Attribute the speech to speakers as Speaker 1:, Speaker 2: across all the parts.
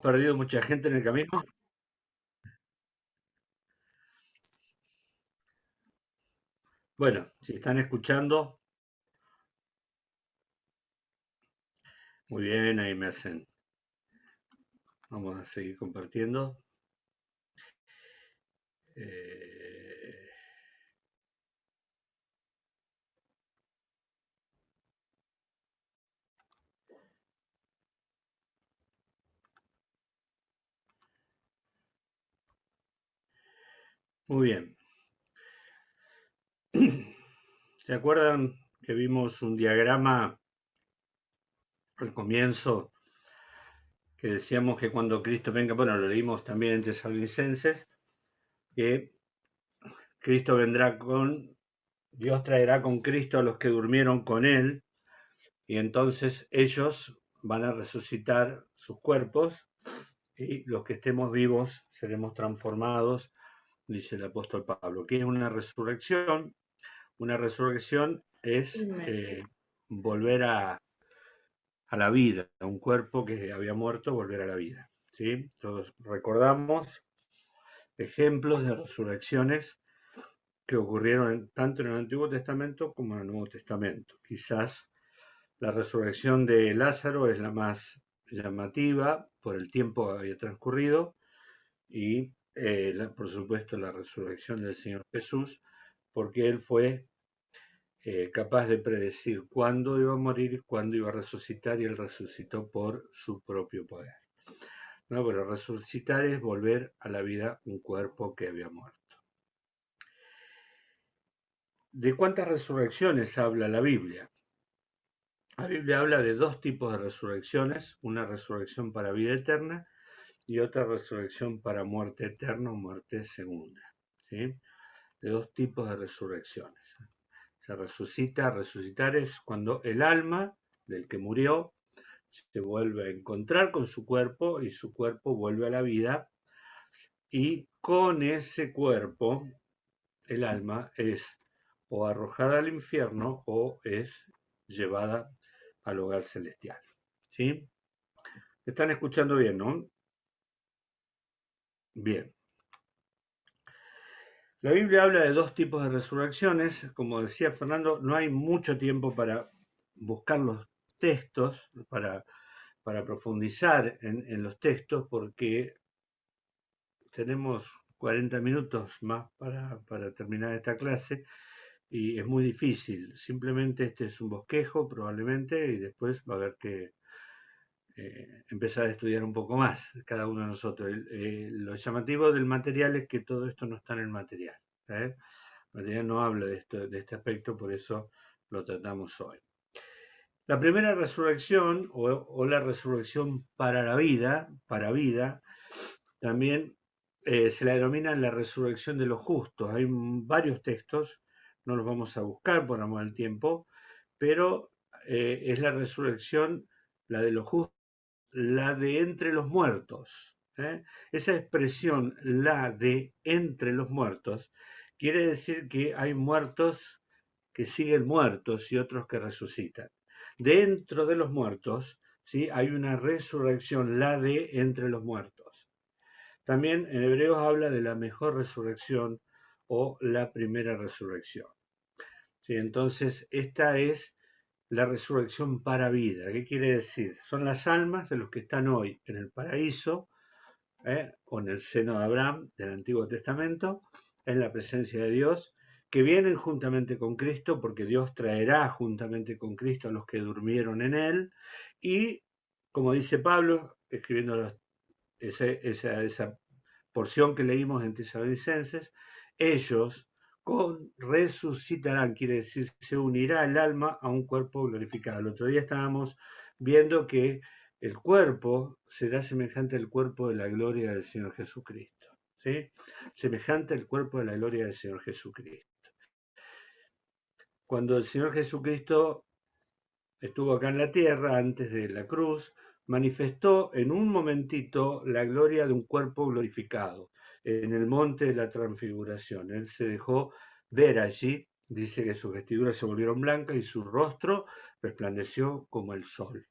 Speaker 1: perdido mucha gente en el camino. Bueno, si están escuchando, muy bien, ahí me hacen. Vamos a seguir compartiendo. Eh, muy bien. ¿Se acuerdan que vimos un diagrama al comienzo que decíamos que cuando Cristo venga, bueno, lo leímos también en Tesalonicenses, que Cristo vendrá con, Dios traerá con Cristo a los que durmieron con él, y entonces ellos van a resucitar sus cuerpos y los que estemos vivos seremos transformados, dice el apóstol Pablo. ¿Qué es una resurrección? Una resurrección es volver a la vida, a un cuerpo que había muerto, volver a la vida. ¿Sí? Todos recordamos ejemplos de resurrecciones que ocurrieron tanto en el Antiguo Testamento como en el Nuevo Testamento. Quizás la resurrección de Lázaro es la más llamativa por el tiempo que había transcurrido y, por supuesto, la resurrección del Señor Jesús, porque Él fue capaz de predecir cuándo iba a morir, cuándo iba a resucitar, y Él resucitó por su propio poder. No, pero resucitar es volver a la vida un cuerpo que había muerto. ¿De cuántas resurrecciones habla la Biblia? La Biblia habla de dos tipos de resurrecciones, una resurrección para vida eterna y otra resurrección para muerte eterna o muerte segunda. ¿Sí? De dos tipos de resurrecciones. Se resucita, resucitar es cuando el alma del que murió se vuelve a encontrar con su cuerpo y su cuerpo vuelve a la vida, y con ese cuerpo el alma es o arrojada al infierno o es llevada al hogar celestial. ¿Sí? ¿Están escuchando bien, no? Bien. La Biblia habla de dos tipos de resurrecciones. Como decía Fernando, no hay mucho tiempo para buscar los textos, para profundizar en los textos, porque tenemos 40 minutos más para terminar esta clase y es muy difícil. Simplemente este es un bosquejo probablemente y después va a haber que empezar a estudiar un poco más cada uno de nosotros. Lo llamativo del material es que todo esto no está en el material. ¿Eh? El material no habla de este aspecto, por eso lo tratamos hoy. La primera resurrección o la resurrección para vida, también se la denomina la resurrección de los justos. Hay varios textos, no los vamos a buscar por amor al tiempo, pero es la resurrección, la de los justos, la de entre los muertos. Esa expresión, la de entre los muertos, quiere decir que hay muertos que siguen muertos y otros que resucitan. Dentro de los muertos, ¿sí? Hay una resurrección, la de entre los muertos. También en Hebreos habla de la mejor resurrección o la primera resurrección. ¿Sí? Entonces, esta es la resurrección para vida. ¿Qué quiere decir? Son las almas de los que están hoy en el paraíso, o en el seno de Abraham del Antiguo Testamento, en la presencia de Dios, que vienen juntamente con Cristo, porque Dios traerá juntamente con Cristo a los que durmieron en él, y como dice Pablo, escribiendo esa porción que leímos en Tesalonicenses, ellos resucitarán, quiere decir, se unirá el alma a un cuerpo glorificado. El otro día estábamos viendo que el cuerpo será semejante al cuerpo de la gloria del Señor Jesucristo. ¿Sí? Semejante al cuerpo de la gloria del Señor Jesucristo. Cuando el Señor Jesucristo estuvo acá en la tierra, antes de la cruz, manifestó en un momentito la gloria de un cuerpo glorificado en el monte de la transfiguración. Él se dejó ver allí, dice que sus vestiduras se volvieron blancas y su rostro resplandeció como el sol.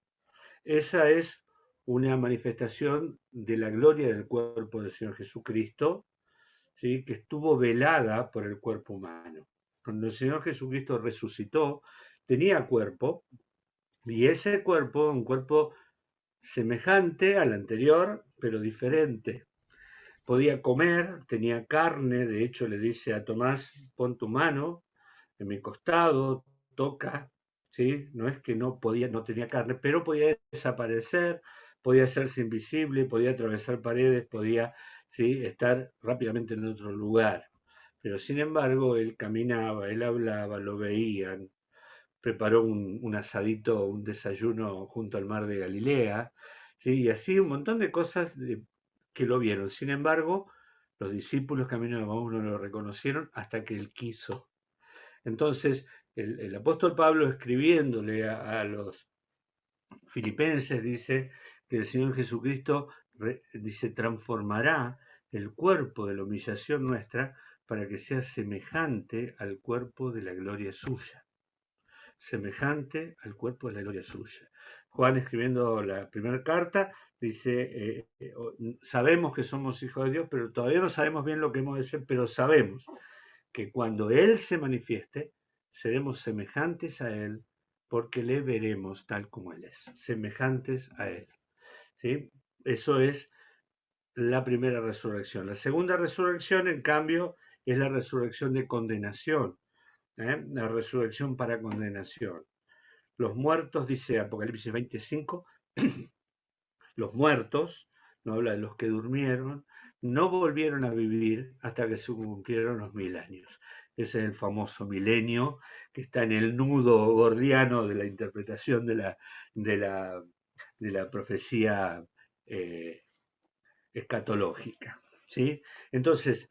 Speaker 1: Esa es una manifestación de la gloria del cuerpo del Señor Jesucristo, ¿sí? Que estuvo velada por el cuerpo humano. Cuando el Señor Jesucristo resucitó, tenía cuerpo, y ese cuerpo, un cuerpo semejante al anterior, pero diferente. Podía comer, tenía carne, de hecho le dice a Tomás, pon tu mano en mi costado, toca, ¿sí? No es que no podía, no tenía carne, pero podía desaparecer, podía hacerse invisible, podía atravesar paredes, podía, ¿sí? Estar rápidamente en otro lugar. Pero sin embargo, él caminaba, él hablaba, lo veían, preparó un asadito, un desayuno junto al mar de Galilea, ¿sí? Y así un montón de cosas que lo vieron. Sin embargo, los discípulos camino de Maús no lo reconocieron hasta que él quiso. Entonces, el apóstol Pablo escribiéndole a los filipenses dice que el Señor Jesucristo dice transformará el cuerpo de la humillación nuestra para que sea semejante al cuerpo de la gloria suya. Semejante al cuerpo de la gloria suya. Juan escribiendo la primera carta dice, sabemos que somos hijos de Dios, pero todavía no sabemos bien lo que hemos de ser, pero sabemos que cuando Él se manifieste, seremos semejantes a Él, porque le veremos tal como Él es, semejantes a Él. ¿Sí? Eso es la primera resurrección. La segunda resurrección, en cambio, es la resurrección de condenación, la resurrección para condenación. Los muertos, dice Apocalipsis 25, los muertos, no habla de los que durmieron, no volvieron a vivir hasta que se cumplieron los 1000 años. Ese es el famoso milenio que está en el nudo gordiano de la interpretación de la profecía escatológica. ¿Sí? Entonces,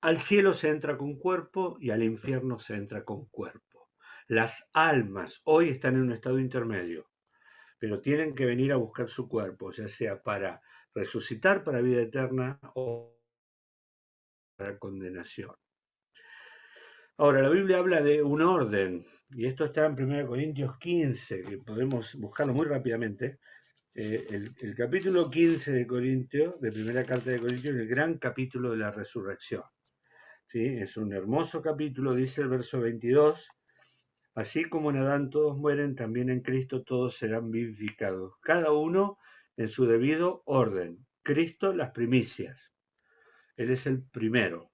Speaker 1: al cielo se entra con cuerpo y al infierno se entra con cuerpo. Las almas hoy están en un estado intermedio, pero tienen que venir a buscar su cuerpo, ya sea para resucitar para vida eterna o para condenación. Ahora, la Biblia habla de un orden, y esto está en 1 Corintios 15, que podemos buscarlo muy rápidamente. El capítulo 15 de Corintios, de primera carta de Corintios, es el gran capítulo de la resurrección. ¿Sí? Es un hermoso capítulo, dice el verso 22, así como en Adán todos mueren, también en Cristo todos serán vivificados, cada uno en su debido orden. Cristo las primicias, Él es el primero.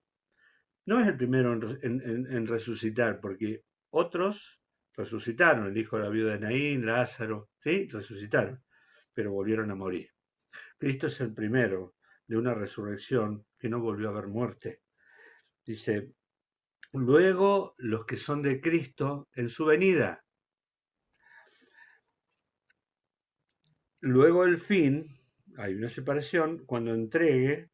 Speaker 1: No es el primero en resucitar, porque otros resucitaron, el hijo de la viuda de Naín, Lázaro, ¿sí? Resucitaron, pero volvieron a morir. Cristo es el primero de una resurrección que no volvió a haber muerte. Dice, luego los que son de Cristo en su venida. Luego el fin, hay una separación, cuando entregue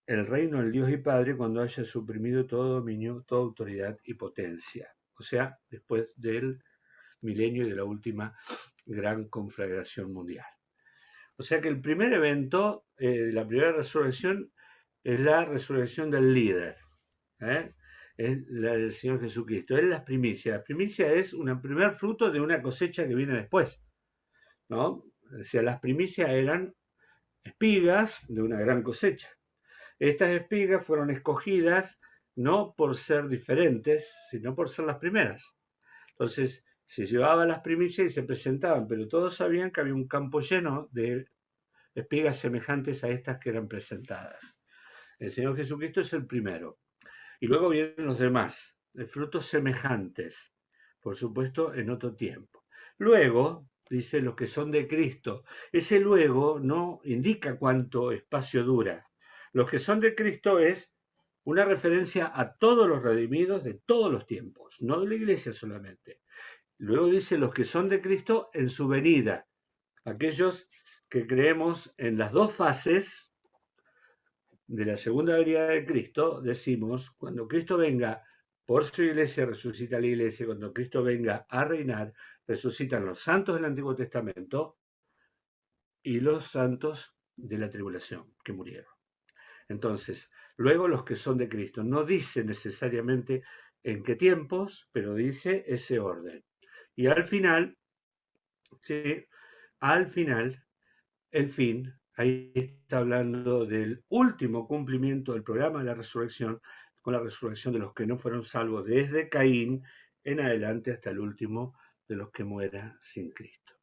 Speaker 1: el reino del Dios y Padre, cuando haya suprimido todo dominio, toda autoridad y potencia. O sea, después del milenio y de la última gran conflagración mundial. O sea que el primer evento, la primera resurrección, es la resurrección del líder. Es la del Señor Jesucristo. Es las primicias. La primicia es un primer fruto de una cosecha que viene después, ¿no? O sea, las primicias eran espigas de una gran cosecha. Estas espigas fueron escogidas no por ser diferentes, sino por ser las primeras. Entonces, se llevaban las primicias y se presentaban, pero todos sabían que había un campo lleno de espigas semejantes a estas que eran presentadas. El Señor Jesucristo es el primero. Y luego vienen los demás, de frutos semejantes, por supuesto, en otro tiempo. Luego, dice, los que son de Cristo. Ese luego no indica cuánto espacio dura. Los que son de Cristo es una referencia a todos los redimidos de todos los tiempos, no de la iglesia solamente. Luego dice los que son de Cristo en su venida. Aquellos que creemos en las dos fases de la segunda venida de Cristo, decimos, cuando Cristo venga por su iglesia, resucita la iglesia, cuando Cristo venga a reinar, resucitan los santos del Antiguo Testamento y los santos de la tribulación que murieron. Entonces, luego los que son de Cristo, no dice necesariamente en qué tiempos, pero dice ese orden. Y al final, ¿sí? al final, el fin, ahí está hablando del último cumplimiento del programa de la resurrección, con la resurrección de los que no fueron salvos desde Caín en adelante hasta el último de los que muera sin Cristo.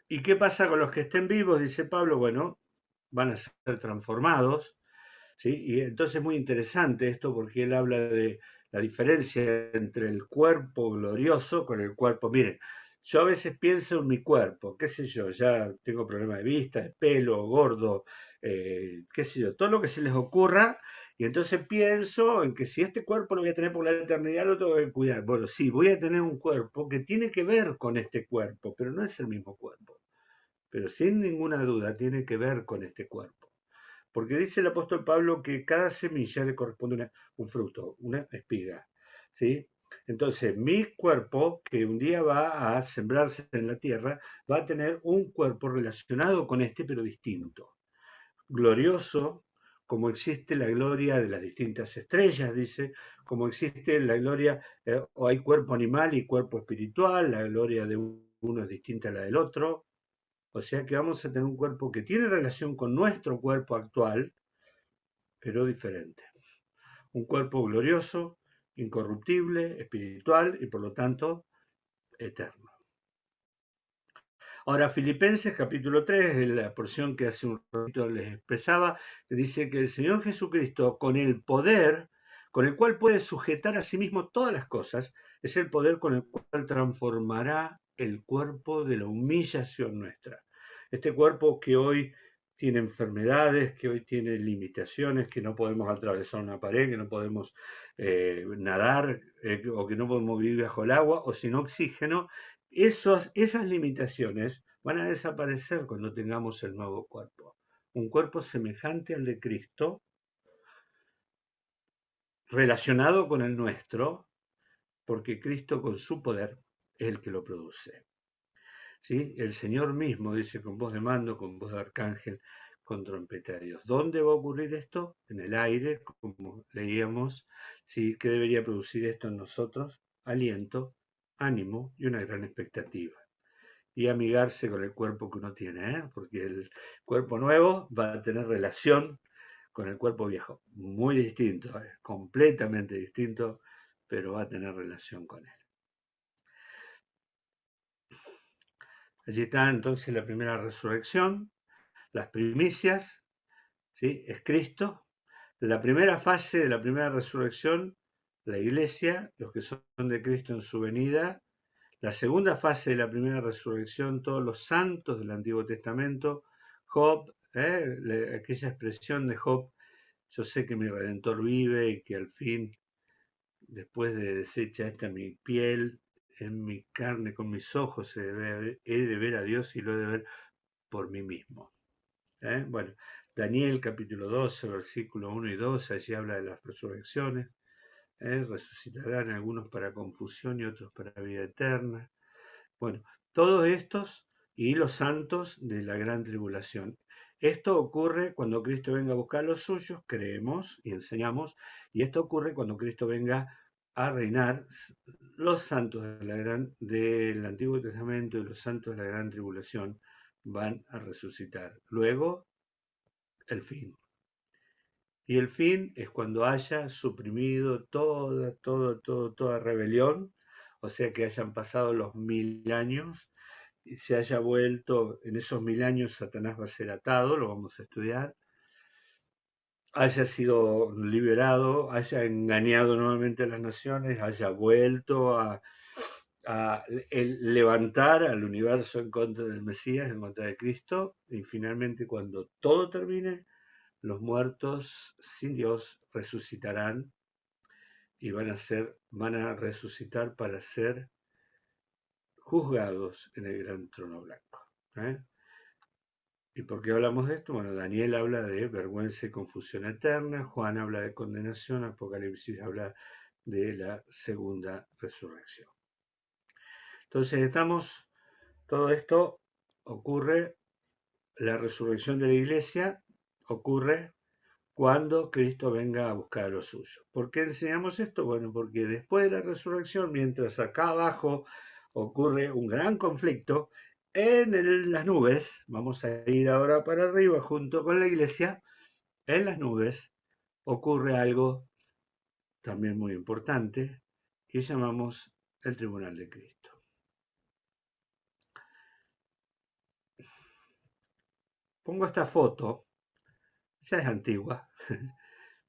Speaker 1: ¿Y qué pasa con los que estén vivos? Dice Pablo, bueno, van a ser transformados, ¿sí? Y entonces es muy interesante esto porque él habla de la diferencia entre el cuerpo glorioso con el cuerpo. Miren, yo a veces pienso en mi cuerpo, qué sé yo, ya tengo problemas de vista, de pelo, gordo, qué sé yo, todo lo que se les ocurra, y entonces pienso en que si este cuerpo lo voy a tener por la eternidad, lo tengo que cuidar. Bueno, sí, voy a tener un cuerpo que tiene que ver con este cuerpo, pero no es el mismo cuerpo. Pero sin ninguna duda tiene que ver con este cuerpo. Porque dice el apóstol Pablo que cada semilla le corresponde un fruto, una espiga. ¿Sí? Entonces, mi cuerpo, que un día va a sembrarse en la tierra, va a tener un cuerpo relacionado con este, pero distinto. Glorioso, como existe la gloria de las distintas estrellas, dice, como existe la gloria, o hay cuerpo animal y cuerpo espiritual, la gloria de uno es distinta a la del otro. O sea que vamos a tener un cuerpo que tiene relación con nuestro cuerpo actual, pero diferente. Un cuerpo glorioso, incorruptible, espiritual y por lo tanto eterno. Ahora, Filipenses capítulo 3, en la porción que hace un ratito les expresaba, dice que el Señor Jesucristo, con el poder con el cual puede sujetar a sí mismo todas las cosas, es el poder con el cual transformará el cuerpo de la humillación nuestra. Este cuerpo que hoy tiene enfermedades, que hoy tiene limitaciones, que no podemos atravesar una pared, que no podemos nadar, o que no podemos vivir bajo el agua, o sin oxígeno, esas limitaciones van a desaparecer cuando tengamos el nuevo cuerpo. Un cuerpo semejante al de Cristo, relacionado con el nuestro, porque Cristo con su poder es el que lo produce. ¿Sí? El Señor mismo dice con voz de mando, con voz de arcángel, con trompeta de Dios. ¿Dónde va a ocurrir esto? En el aire, como leíamos. ¿Sí? ¿Qué debería producir esto en nosotros? Aliento, ánimo y una gran expectativa. Y amigarse con el cuerpo que uno tiene, ¿eh? Porque el cuerpo nuevo va a tener relación con el cuerpo viejo, muy distinto, completamente distinto, pero va a tener relación con él. Allí está entonces la primera resurrección, las primicias, ¿sí? Es Cristo. La primera fase de la primera resurrección, la iglesia, los que son de Cristo en su venida. La segunda fase de la primera resurrección, todos los santos del Antiguo Testamento. Job, aquella expresión de Job, yo sé que mi Redentor vive y que al fin, después de deshecha esta mi piel, en mi carne, con mis ojos, he de ver a Dios y lo he de ver por mí mismo. Bueno, Daniel capítulo 12, versículo 1 y 2, allí habla de las resurrecciones. Resucitarán algunos para confusión y otros para vida eterna. Bueno, todos estos y los santos de la gran tribulación. Esto ocurre cuando Cristo venga a buscar a los suyos, creemos y enseñamos, y esto ocurre cuando Cristo venga a reinar. Los santos del Antiguo Testamento y los santos de la gran tribulación van a resucitar. Luego, el fin. Y el fin es cuando haya suprimido toda rebelión, o sea que hayan pasado los 1000 años y se haya vuelto, en esos 1000 años Satanás va a ser atado, lo vamos a estudiar, haya sido liberado, haya engañado nuevamente a las naciones, haya vuelto a levantar al universo en contra del Mesías, en contra de Cristo, y finalmente cuando todo termine, los muertos sin Dios resucitarán y van a resucitar para ser juzgados en el gran trono blanco. ¿Y por qué hablamos de esto? Bueno, Daniel habla de vergüenza y confusión eterna, Juan habla de condenación, Apocalipsis habla de la segunda resurrección. Entonces todo esto ocurre, la resurrección de la iglesia ocurre cuando Cristo venga a buscar a los suyos. ¿Por qué enseñamos esto? Bueno, porque después de la resurrección, mientras acá abajo ocurre un gran conflicto en las nubes. Vamos a ir ahora para arriba junto con la iglesia. En las nubes ocurre algo también muy importante que llamamos el Tribunal de Cristo. Pongo esta foto, ya es antigua,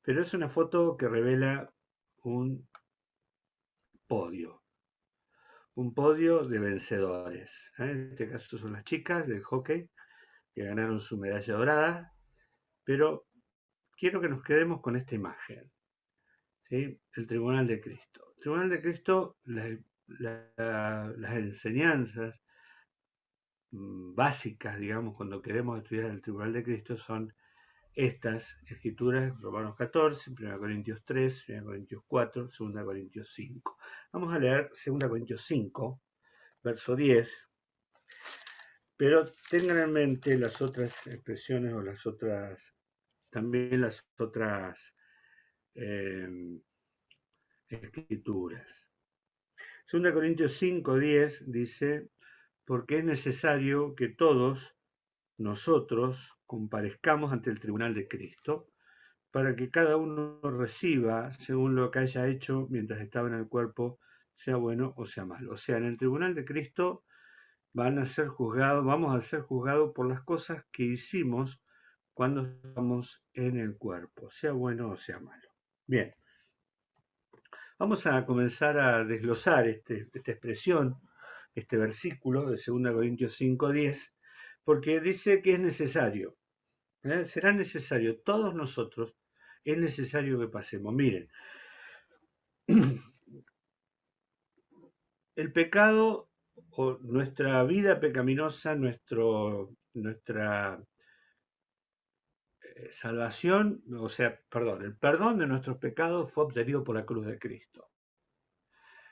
Speaker 1: pero es una foto que revela un podio, de vencedores. En este caso son las chicas del hockey que ganaron su medalla dorada, pero quiero que nos quedemos con esta imagen, ¿sí? El Tribunal de Cristo. El Tribunal de Cristo, las enseñanzas básicas, digamos, cuando queremos estudiar el Tribunal de Cristo son estas escrituras, Romanos 14, 1 Corintios 3, 1 Corintios 4, 2 Corintios 5. Vamos a leer 2 Corintios 5, verso 10, pero tengan en mente las otras expresiones o también las otras escrituras. 2 Corintios 5, 10 dice, porque es necesario que todos nosotros comparezcamos ante el tribunal de Cristo, para que cada uno reciba según lo que haya hecho mientras estaba en el cuerpo, sea bueno o sea malo. O sea, en el tribunal de Cristo vamos a ser juzgados por las cosas que hicimos cuando estamos en el cuerpo, sea bueno o sea malo. Bien, vamos a comenzar a desglosar esta expresión, este versículo de 2 Corintios 5:10, porque dice que es necesario, será necesario, todos nosotros, es necesario que pasemos. Miren, el pecado o nuestra vida pecaminosa, nuestra salvación, o sea, el perdón de nuestros pecados fue obtenido por la cruz de Cristo.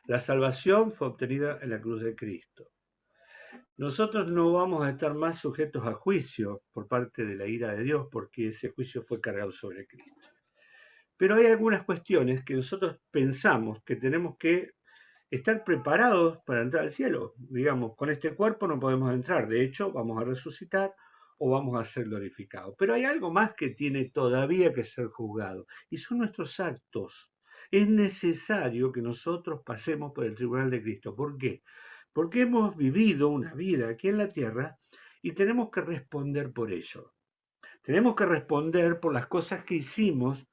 Speaker 1: La salvación fue obtenida en la cruz de Cristo. Nosotros no vamos a estar más sujetos a juicio por parte de la ira de Dios porque ese juicio fue cargado sobre Cristo. Pero hay algunas cuestiones que nosotros pensamos que tenemos que estar preparados para entrar al cielo. Digamos, con este cuerpo no podemos entrar, de hecho vamos a resucitar o vamos a ser glorificados. Pero hay algo más que tiene todavía que ser juzgado y son nuestros actos. Es necesario que nosotros pasemos por el tribunal de Cristo. ¿Por qué? Porque hemos vivido una vida aquí en la tierra y tenemos que responder por ello. Tenemos que responder por las cosas que hicimos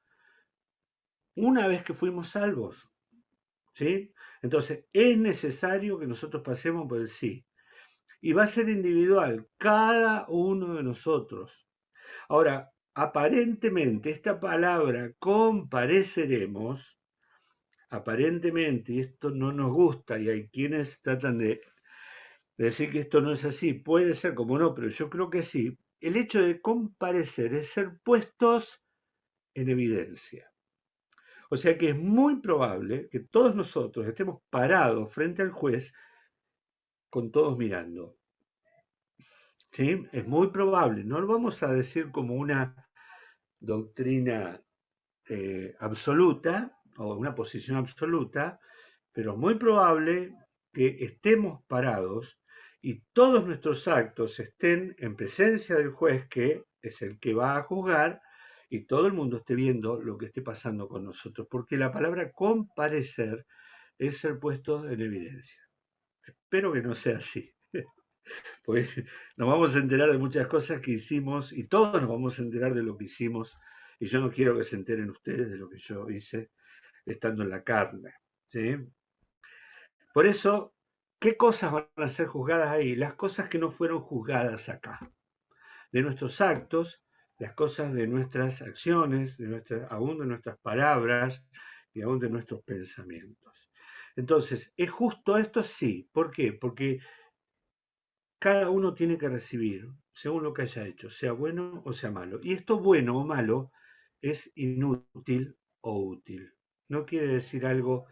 Speaker 1: una vez que fuimos salvos. ¿Sí? Entonces, es necesario que nosotros pasemos por el sí. Y va a ser individual, cada uno de nosotros. Ahora, aparentemente, esta palabra compareceremos, aparentemente, y esto no nos gusta, y hay quienes tratan de decir que esto no es así, puede ser como no, pero yo creo que sí. El hecho de comparecer es ser puestos en evidencia. O sea que es muy probable que todos nosotros estemos parados frente al juez con todos mirando. ¿Sí? Es muy probable, no lo vamos a decir como una doctrina absoluta o una posición absoluta, pero es muy probable que estemos parados y todos nuestros actos estén en presencia del juez, que es el que va a juzgar, y todo el mundo esté viendo lo que esté pasando con nosotros, porque la palabra comparecer es ser puesto en evidencia. Espero que no sea así, porque nos vamos a enterar de muchas cosas que hicimos y todos nos vamos a enterar de lo que hicimos, y yo no quiero que se enteren ustedes de lo que yo hice estando en la carne. ¿Sí? Por eso, ¿qué cosas van a ser juzgadas ahí? Las cosas que no fueron juzgadas acá. De nuestros actos, las cosas de nuestras acciones, aún de nuestras palabras y aún de nuestros pensamientos. Entonces, ¿es justo esto? Sí. ¿Por qué? Porque cada uno tiene que recibir según lo que haya hecho, sea bueno o sea malo. Y esto bueno o malo es inútil o útil. No quiere decir algo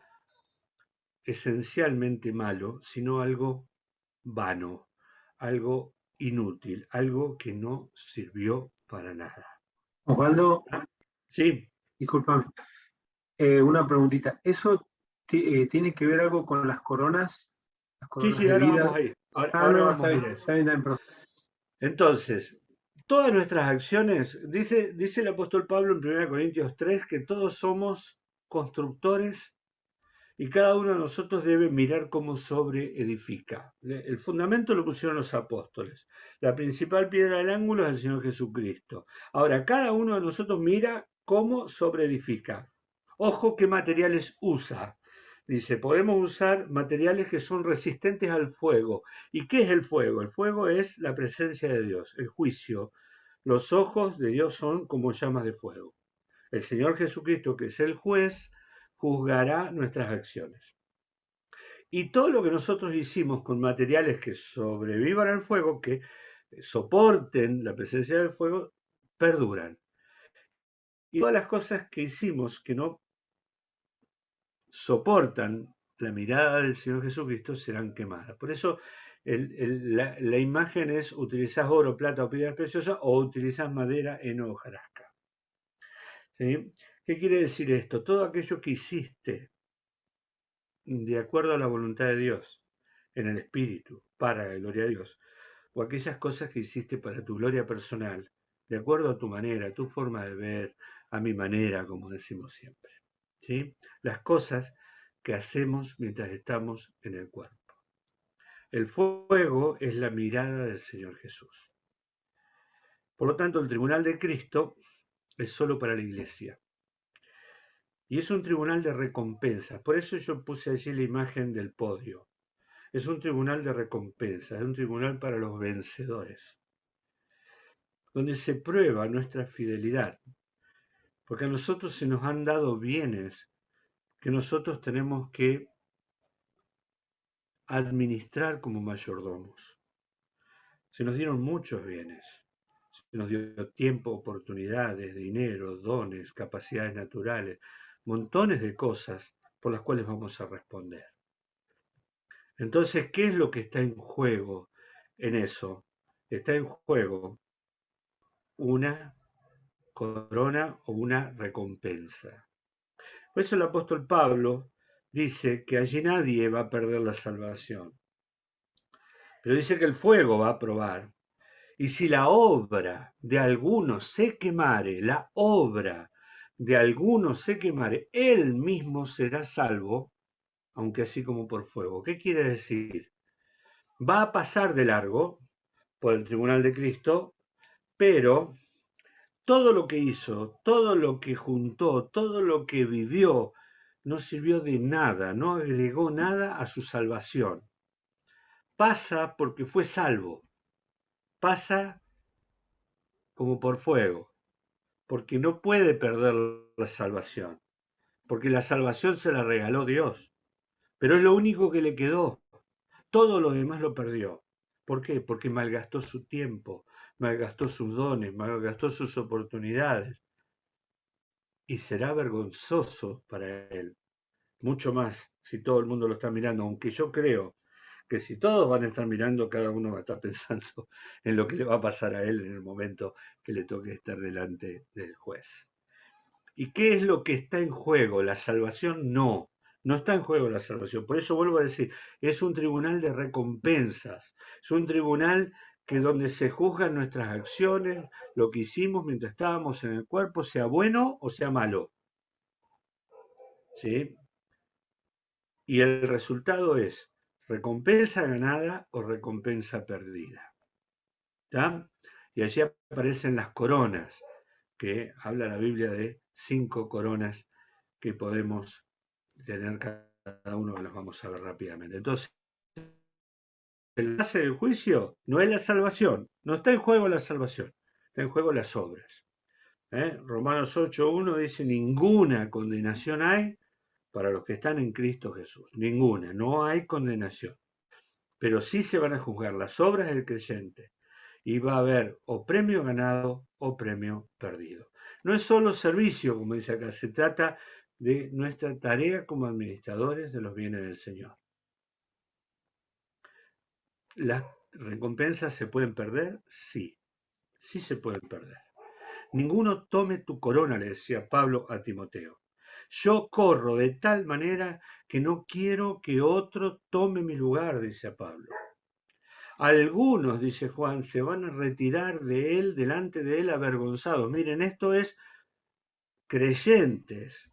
Speaker 1: esencialmente malo, sino algo vano, algo inútil, algo que no sirvió para nada.
Speaker 2: Osvaldo,
Speaker 1: Sí,
Speaker 2: discúlpame, una preguntita. ¿Eso tiene que ver algo con las coronas? las
Speaker 1: Sí,
Speaker 2: coronas
Speaker 1: sí,
Speaker 2: de
Speaker 1: ahora
Speaker 2: vida.
Speaker 1: vamos ahí.
Speaker 2: Ah,
Speaker 1: Ahora
Speaker 2: no,
Speaker 1: vamos a ir a eso.
Speaker 2: está bien, está bien.
Speaker 1: Entonces, todas nuestras acciones, dice el apóstol Pablo en 1 Corintios 3, que todos somos constructores y cada uno de nosotros debe mirar cómo sobreedifica. El fundamento lo pusieron los apóstoles. La principal piedra del ángulo es el Señor Jesucristo. Ahora, cada uno de nosotros mira cómo sobreedifica. Ojo qué materiales usa. Dice, podemos usar materiales que son resistentes al fuego. ¿Y qué es el fuego? El fuego es la presencia de Dios, el juicio. Los ojos de Dios son como llamas de fuego. El Señor Jesucristo, que es el juez, juzgará nuestras acciones. Y todo lo que nosotros hicimos con materiales que sobrevivan al fuego, que soporten la presencia del fuego, perduran. Y todas las cosas que hicimos que no soportan la mirada del Señor Jesucristo serán quemadas. Por eso la imagen es: utilizás oro, plata o piedras preciosas o utilizás madera, heno o hojarasca. ¿Sí? ¿Qué quiere decir esto? Todo aquello que hiciste de acuerdo a la voluntad de Dios, en el Espíritu, para la gloria de Dios, o aquellas cosas que hiciste para tu gloria personal, de acuerdo a tu manera, a tu forma de ver, a mi manera, como decimos siempre. ¿Sí? Las cosas que hacemos mientras estamos en el cuerpo. El fuego es la mirada del Señor Jesús. Por lo tanto, el tribunal de Cristo es solo para la iglesia. Y es un tribunal de recompensa. Por eso yo puse allí la imagen del podio. Es un tribunal de recompensa, es un tribunal para los vencedores, donde se prueba nuestra fidelidad, porque a nosotros se nos han dado bienes que nosotros tenemos que administrar como mayordomos. Se nos dieron muchos bienes, se nos dio tiempo, oportunidades, dinero, dones, capacidades naturales, montones de cosas por las cuales vamos a responder. Entonces, ¿qué es lo que está en juego en eso? Está en juego una corona o una recompensa. Por eso el apóstol Pablo dice que allí nadie va a perder la salvación, pero dice que el fuego va a probar. Y si la obra de alguno se quemare, la obra de alguno se quemare, él mismo será salvo, aunque así como por fuego. ¿Qué quiere decir? Va a pasar de largo por el tribunal de Cristo, pero todo lo que hizo, todo lo que juntó, todo lo que vivió, no sirvió de nada, no agregó nada a su salvación. Pasa porque fue salvo, pasa como por fuego, porque no puede perder la salvación, porque la salvación se la regaló Dios, pero es lo único que le quedó, todo lo demás lo perdió. ¿Por qué? Porque malgastó su tiempo, malgastó sus dones, malgastó sus oportunidades, y será vergonzoso para él, mucho más si todo el mundo lo está mirando, aunque yo creo que si todos van a estar mirando, cada uno va a estar pensando en lo que le va a pasar a él en el momento que le toque estar delante del juez. ¿Y qué es lo que está en juego? ¿La salvación? No, no está en juego la salvación. Por eso vuelvo a decir, es un tribunal de recompensas, es un tribunal que donde se juzgan nuestras acciones, lo que hicimos mientras estábamos en el cuerpo, sea bueno o sea malo. ¿Sí? Y el resultado es recompensa ganada o recompensa perdida. ¿Tá? Y allí aparecen las coronas, que habla la Biblia de 5 coronas que podemos tener cada uno, que las vamos a ver rápidamente. Entonces, el base del juicio no es la salvación, no está en juego la salvación, está en juego las obras. Romanos 8.1 dice: ninguna condenación hay para los que están en Cristo Jesús. Ninguna, no hay condenación. Pero sí se van a juzgar las obras del creyente y va a haber o premio ganado o premio perdido. No es solo servicio, como dice acá, se trata de nuestra tarea como administradores de los bienes del Señor. ¿Las recompensas se pueden perder? Sí, sí se pueden perder. Ninguno tome tu corona, le decía Pablo a Timoteo. Yo corro de tal manera que no quiero que otro tome mi lugar, dice a Pablo. Algunos, dice Juan, se van a retirar de él, delante de él, avergonzados. Miren, esto es creyentes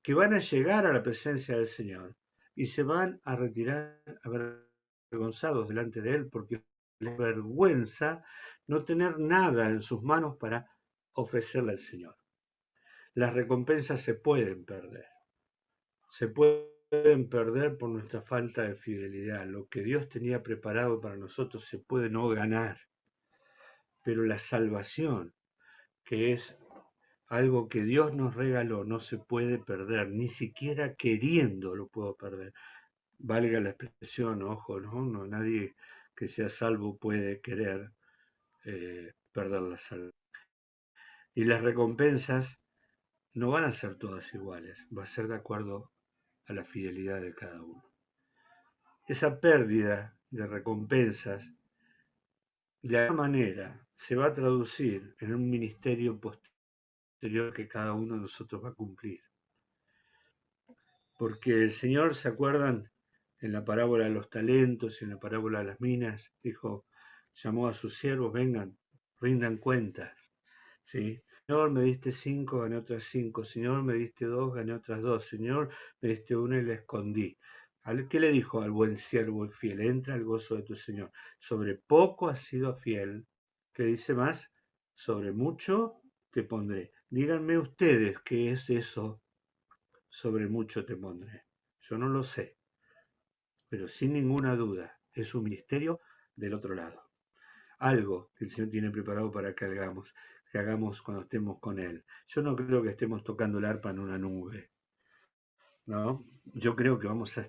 Speaker 1: que van a llegar a la presencia del Señor y se van a retirar avergonzados delante de él porque les vergüenza no tener nada en sus manos para ofrecerle al Señor. Las recompensas se pueden perder por nuestra falta de fidelidad. Lo que Dios tenía preparado para nosotros se puede no ganar, pero la salvación, que es algo que Dios nos regaló, no se puede perder, ni siquiera queriendo lo puedo perder. Valga la expresión, ojo, no, nadie que sea salvo puede querer perder la salvación. Y las recompensas no van a ser todas iguales, va a ser de acuerdo a la fidelidad de cada uno. Esa pérdida de recompensas, de alguna manera, se va a traducir en un ministerio posterior que cada uno de nosotros va a cumplir. Porque el Señor, ¿se acuerdan? En la parábola de los talentos y en la parábola de las minas, dijo, llamó a sus siervos, vengan, rindan cuentas. ¿Sí? Señor, me diste 5, gané otras 5. Señor, me diste 2, gané otras 2. Señor, me diste 1 y la escondí. ¿Qué le dijo al buen siervo y fiel? Entra al gozo de tu Señor. Sobre poco has sido fiel. ¿Qué dice más? Sobre mucho te pondré. Díganme ustedes qué es eso, sobre mucho te pondré. Yo no lo sé, pero sin ninguna duda es un ministerio del otro lado. Algo que el Señor tiene preparado para que hagamos cuando estemos con Él. Yo no creo que estemos tocando el arpa en una nube, ¿no? Yo creo que vamos a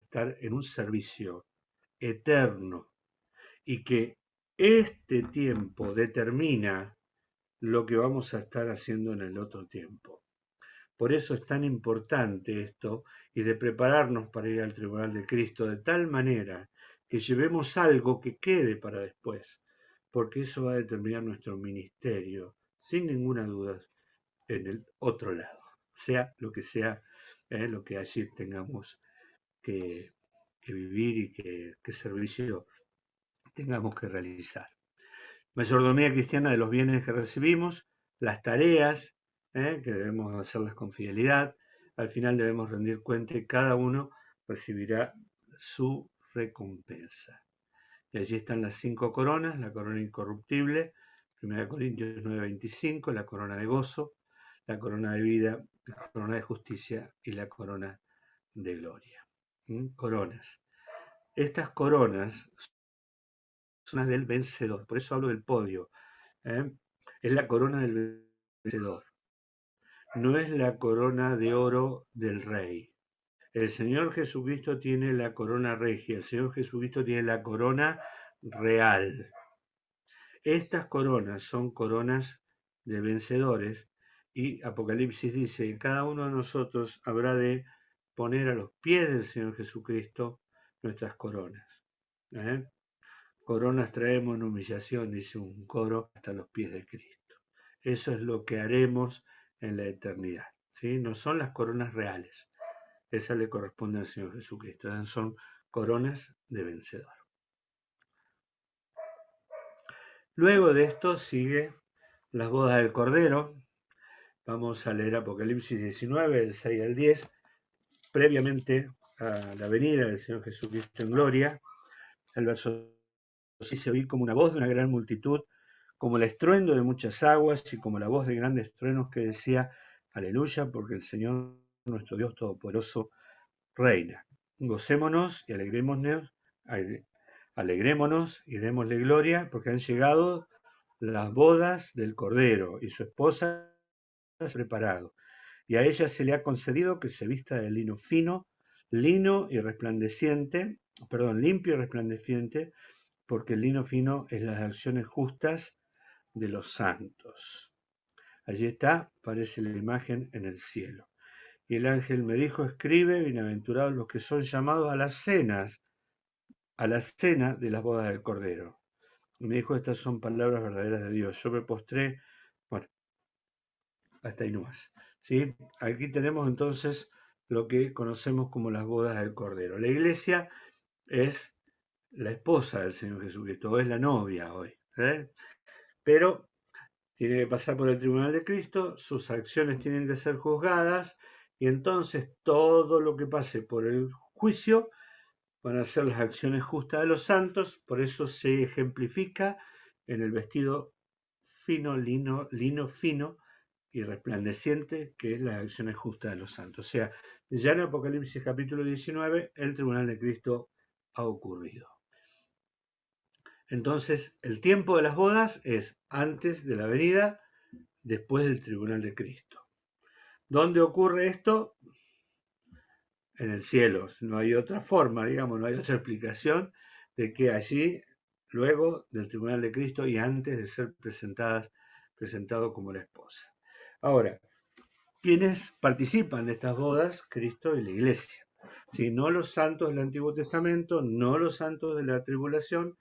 Speaker 1: estar en un servicio eterno y que este tiempo determina lo que vamos a estar haciendo en el otro tiempo. Por eso es tan importante esto y de prepararnos para ir al tribunal de Cristo de tal manera que llevemos algo que quede para después, porque eso va a determinar nuestro ministerio, sin ninguna duda, en el otro lado, sea lo que allí tengamos que, vivir y que servicio tengamos que realizar. Mayordomía cristiana de los bienes que recibimos, las tareas, que debemos hacerlas con fidelidad. Al final debemos rendir cuenta y cada uno recibirá su recompensa. Y allí están las 5 coronas, la corona incorruptible, 1 Corintios 9:25, la corona de gozo, la corona de vida, la corona de justicia y la corona de gloria. Coronas. Estas coronas son las del vencedor, por eso hablo del podio. ¿eh? Es la corona del vencedor, no es la corona de oro del rey. El Señor Jesucristo tiene la corona regia, el Señor Jesucristo tiene la corona real. Estas coronas son coronas de vencedores y Apocalipsis dice que cada uno de nosotros habrá de poner a los pies del Señor Jesucristo nuestras coronas. ¿eh? Coronas traemos en humillación, dice un coro, hasta los pies de Cristo. Eso es lo que haremos en la eternidad. ¿sí? No son las coronas reales. Esa le corresponde al Señor Jesucristo. Esas son coronas de vencedor. Luego de esto sigue las bodas del Cordero. Vamos a leer Apocalipsis 19, del 6 al 10, previamente a la venida del Señor Jesucristo en gloria. El verso 6 se oí como una voz de una gran multitud, como el estruendo de muchas aguas y como la voz de grandes truenos que decía, aleluya, porque el Señor nuestro Dios Todopoderoso reina. Gocémonos y alegrémonos y démosle gloria, porque han llegado las bodas del Cordero y su esposa se ha preparado. Y a ella se le ha concedido que se vista de lino fino, limpio y resplandeciente, porque el lino fino es las acciones justas de los santos. Allí está, parece la imagen en el cielo. Y el ángel me dijo, escribe, bienaventurados los que son llamados a la cena de las bodas del Cordero. Y me dijo, estas son palabras verdaderas de Dios. Yo me postré, bueno, hasta ahí nomás. ¿sí? Aquí tenemos entonces lo que conocemos como las bodas del Cordero. La iglesia es la esposa del Señor Jesucristo, o es la novia hoy, pero tiene que pasar por el tribunal de Cristo, sus acciones tienen que ser juzgadas, y entonces todo lo que pase por el juicio van a ser las acciones justas de los santos, por eso se ejemplifica en el vestido fino, lino fino y resplandeciente, que es las acciones justas de los santos. O sea, ya en Apocalipsis capítulo 19, el tribunal de Cristo ha ocurrido. Entonces, el tiempo de las bodas es antes de la venida, después del tribunal de Cristo. ¿Dónde ocurre esto? En el cielo. No hay otra forma, digamos, no hay otra explicación de que allí, luego del tribunal de Cristo y antes de ser presentado como la esposa. Ahora, ¿quiénes participan de estas bodas? Cristo y la iglesia. ¿Sí? No los santos del Antiguo Testamento, no los santos de la tribulación,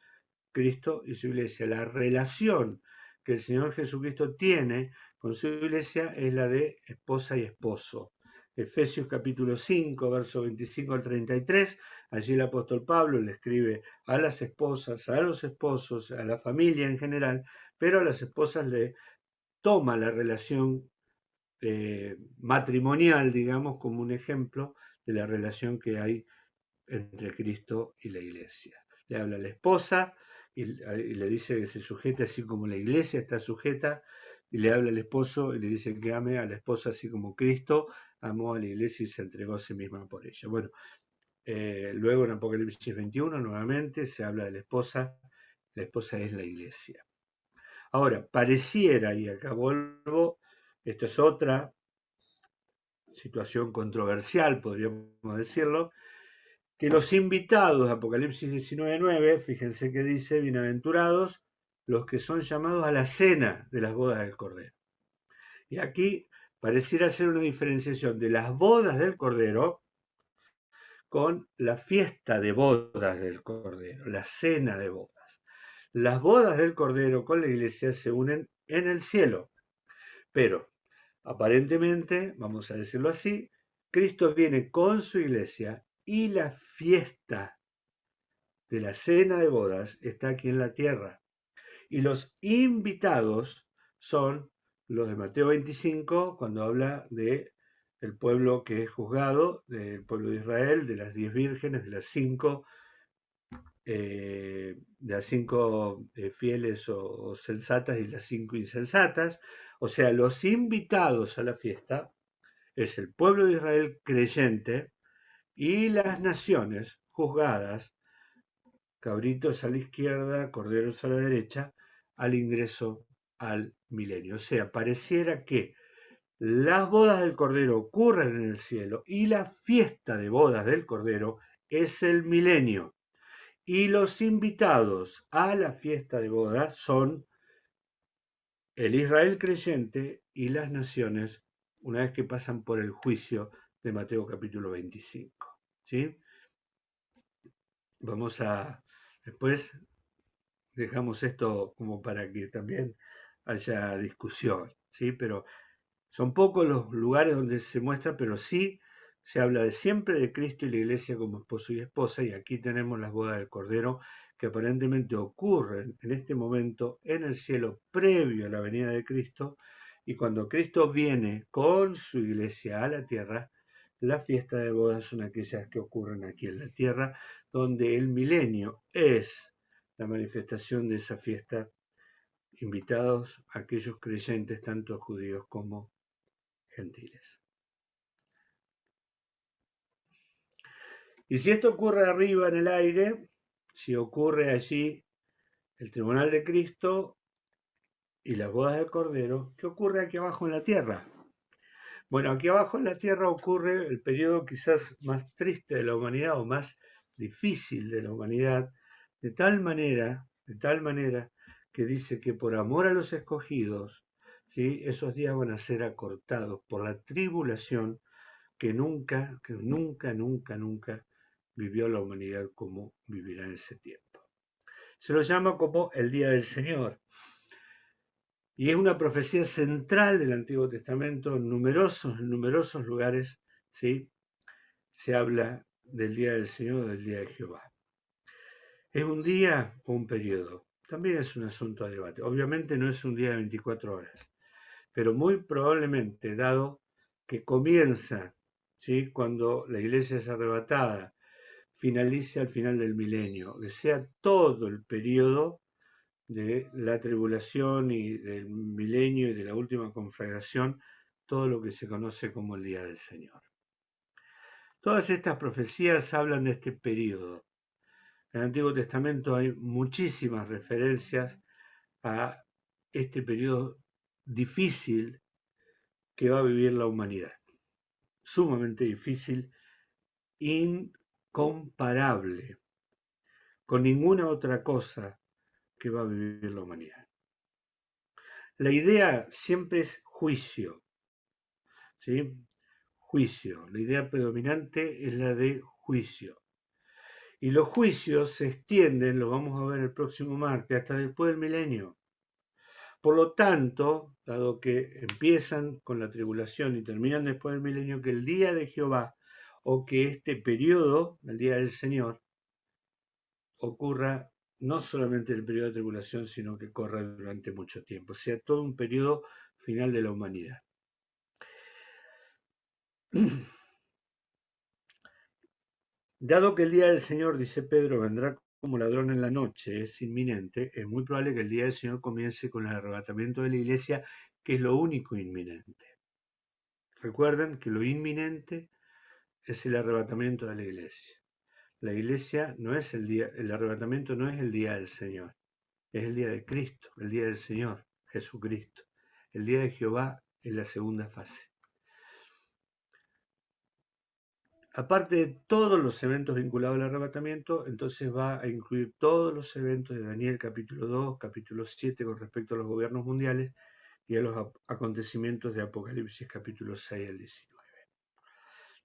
Speaker 1: Cristo y su iglesia. La relación que el Señor Jesucristo tiene con su iglesia es la de esposa y esposo. Efesios capítulo 5, verso 25 al 33, allí el apóstol Pablo le escribe a las esposas, a los esposos, a la familia en general, pero a las esposas le toma la relación matrimonial, digamos, como un ejemplo de la relación que hay entre Cristo y la iglesia. Le habla a la esposa y le dice que se sujete así como la iglesia está sujeta, y le habla al esposo y le dice que ame a la esposa así como Cristo amó a la iglesia y se entregó a sí misma por ella. Bueno, luego en Apocalipsis 21 nuevamente se habla de la esposa es la iglesia. Ahora, pareciera, y acá vuelvo, esto es otra situación controversial, podríamos decirlo, que los invitados de Apocalipsis 19:9, fíjense que dice, bienaventurados los que son llamados a la cena de las bodas del Cordero. Y aquí pareciera ser una diferenciación de las bodas del Cordero con la fiesta de bodas del Cordero, la cena de bodas. Las bodas del Cordero con la iglesia se unen en el cielo, pero aparentemente, vamos a decirlo así, Cristo viene con su iglesia y la fiesta de la cena de bodas está aquí en la tierra. Y los invitados son los de Mateo 25, cuando habla de el pueblo que es juzgado, del pueblo de Israel, de las 10 vírgenes, de las cinco fieles o sensatas y las 5 insensatas. O sea, los invitados a la fiesta es el pueblo de Israel creyente y las naciones juzgadas, cabritos a la izquierda, corderos a la derecha, al ingreso al milenio. O sea, pareciera que las bodas del Cordero ocurren en el cielo y la fiesta de bodas del Cordero es el milenio. Y los invitados a la fiesta de bodas son el Israel creyente y las naciones una vez que pasan por el juicio de Mateo capítulo 25. ¿Sí? Vamos a, después dejamos esto como para que también haya discusión, ¿sí? Pero son pocos los lugares donde se muestra, pero sí se habla de siempre de Cristo y la iglesia como esposo y esposa, y aquí tenemos las bodas del Cordero que aparentemente ocurren en este momento en el cielo previo a la venida de Cristo, y cuando Cristo viene con su iglesia a la tierra, las fiestas de bodas son aquellas que ocurren aquí en la tierra, donde el milenio es la manifestación de esa fiesta, invitados a aquellos creyentes, tanto judíos como gentiles. Y si esto ocurre arriba en el aire, si ocurre allí el tribunal de Cristo y las bodas del Cordero, ¿qué ocurre aquí abajo en la tierra? Bueno, aquí abajo en la tierra ocurre el periodo quizás más triste de la humanidad o más difícil de la humanidad, de tal manera que dice que por amor a los escogidos, ¿sí? Esos días van a ser acortados por la tribulación que nunca vivió la humanidad como vivirá en ese tiempo. Se lo llama como el Día del Señor. Y es una profecía central del Antiguo Testamento. En numerosos lugares, ¿sí?, se habla del día del Señor, del día de Jehová. ¿Es un día o un periodo? También es un asunto a debate. Obviamente no es un día de 24 horas, pero muy probablemente, dado que comienza, ¿sí?, cuando la iglesia es arrebatada, finalice al final del milenio, que sea todo el periodo de la tribulación y del milenio y de la última conflagración, todo lo que se conoce como el día del Señor. Todas estas profecías hablan de este periodo. En el Antiguo Testamento hay muchísimas referencias a este periodo difícil que va a vivir la humanidad. Sumamente difícil, incomparable con ninguna otra cosa que va a vivir la humanidad. La idea siempre es juicio, ¿sí? Juicio. La idea predominante es la de juicio. Y los juicios se extienden, lo vamos a ver el próximo martes, hasta después del milenio. Por lo tanto, dado que empiezan con la tribulación y terminan después del milenio, que el día de Jehová o que este periodo, el día del Señor, ocurra no solamente en el periodo de tribulación, sino que corra durante mucho tiempo, o sea, todo un periodo final de la humanidad. Dado que el día del Señor, dice Pedro, vendrá como ladrón en la noche, es inminente, es muy probable que el día del Señor comience con el arrebatamiento de la iglesia, que es lo único inminente. Recuerden que lo inminente es el arrebatamiento de la iglesia. La iglesia no es el día, el arrebatamiento no es el día del Señor, es el día de Cristo, el día del Señor, Jesucristo. El día de Jehová es la segunda fase. Aparte de todos los eventos vinculados al arrebatamiento, entonces va a incluir todos los eventos de Daniel capítulo 2, capítulo 7 con respecto a los gobiernos mundiales y a los acontecimientos de Apocalipsis capítulo 6 al 19.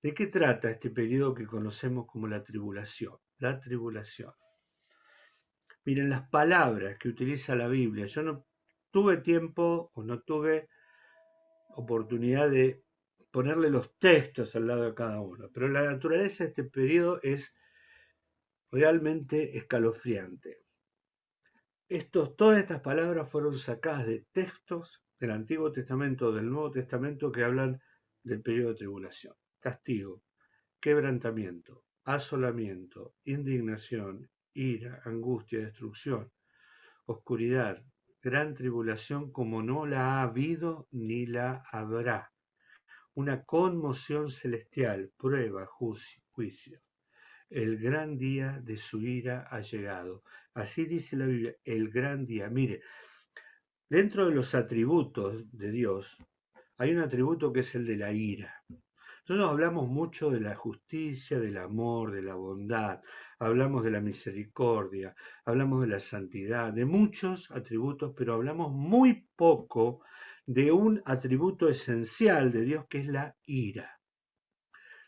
Speaker 1: ¿De qué trata este periodo que conocemos como la tribulación? La tribulación. Miren las palabras que utiliza la Biblia. Yo no tuve tiempo o no tuve oportunidad de ponerle los textos al lado de cada uno, pero la naturaleza de este periodo es realmente escalofriante. Todas estas palabras fueron sacadas de textos del Antiguo Testamento o del Nuevo Testamento que hablan del periodo de tribulación. Castigo, quebrantamiento, asolamiento, indignación, ira, angustia, destrucción, oscuridad, gran tribulación como no la ha habido ni la habrá. Una conmoción celestial, prueba, juicio. El gran día de su ira ha llegado. Así dice la Biblia, el gran día. Mire, dentro de los atributos de Dios, hay un atributo que es el de la ira. Nosotros hablamos mucho de la justicia, del amor, de la bondad, hablamos de la misericordia, hablamos de la santidad, de muchos atributos, pero hablamos muy poco de un atributo esencial de Dios que es la ira.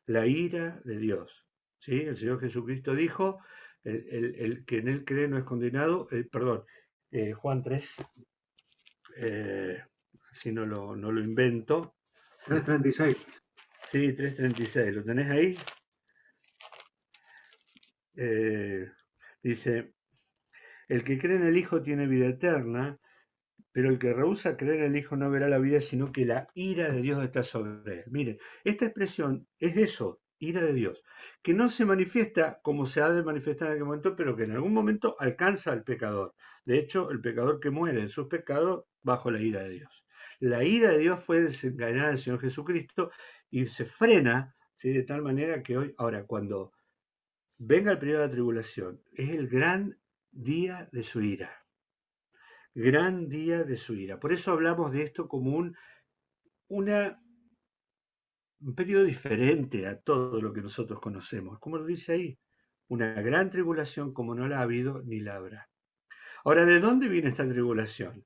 Speaker 1: La ira de Dios. ¿Sí? El Señor Jesucristo dijo, el que en él cree no es condenado, Juan 3, si no lo invento.
Speaker 2: 3:36.
Speaker 1: Sí, 3:36, ¿lo tenés ahí? Dice, el que cree en el Hijo tiene vida eterna, pero el que rehúsa creer en el Hijo no verá la vida, sino que la ira de Dios está sobre él. Miren, esta expresión es eso, ira de Dios, que no se manifiesta como se ha de manifestar en aquel momento, pero que en algún momento alcanza al pecador. De hecho, el pecador que muere en sus pecados bajo la ira de Dios. La ira de Dios fue desencadenada del Señor Jesucristo y se frena, ¿sí?, de tal manera que hoy, ahora, cuando venga el periodo de la tribulación, es el gran día de su ira. Gran día de su ira. Por eso hablamos de esto como un periodo diferente a todo lo que nosotros conocemos. Como lo dice ahí, una gran tribulación como no la ha habido ni la habrá. Ahora, ¿de dónde viene esta tribulación?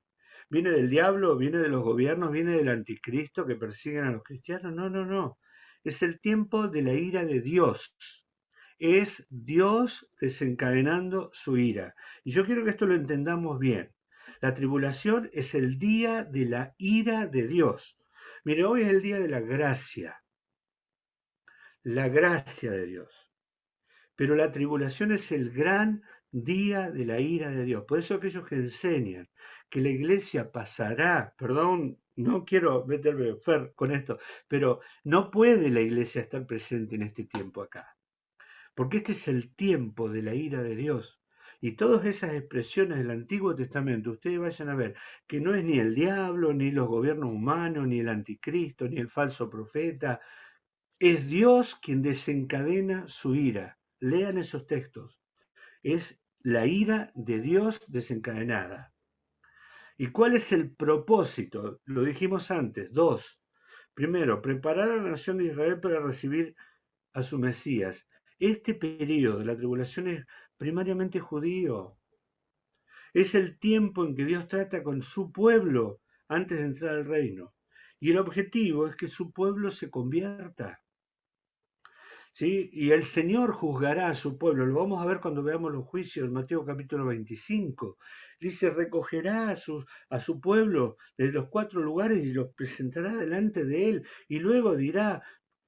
Speaker 1: ¿Viene del diablo? ¿Viene de los gobiernos? ¿Viene del anticristo que persiguen a los cristianos? No, no, no. Es el tiempo de la ira de Dios. Es Dios desencadenando su ira. Y yo quiero que esto lo entendamos bien. La tribulación es el día de la ira de Dios. Mire, hoy es el día de la gracia de Dios. Pero la tribulación es el gran día de la ira de Dios. Por eso aquellos que enseñan que la iglesia pasará, perdón, no quiero meterme Fer con esto, pero no puede la iglesia estar presente en este tiempo acá, porque este es el tiempo de la ira de Dios. Y todas esas expresiones del Antiguo Testamento, ustedes vayan a ver que no es ni el diablo, ni los gobiernos humanos, ni el anticristo, ni el falso profeta, es Dios quien desencadena su ira. Lean esos textos. Es la ira de Dios desencadenada. ¿Y cuál es el propósito? Lo dijimos antes. Dos. Primero, preparar a la nación de Israel para recibir a su Mesías. Este periodo de la tribulación es primariamente judío. Es el tiempo en que Dios trata con su pueblo antes de entrar al reino. Y el objetivo es que su pueblo se convierta. ¿Sí? Y el Señor juzgará a su pueblo. Lo vamos a ver cuando veamos los juicios en Mateo capítulo 25. Dice, recogerá a su pueblo de los 4 lugares y los presentará delante de él. Y luego dirá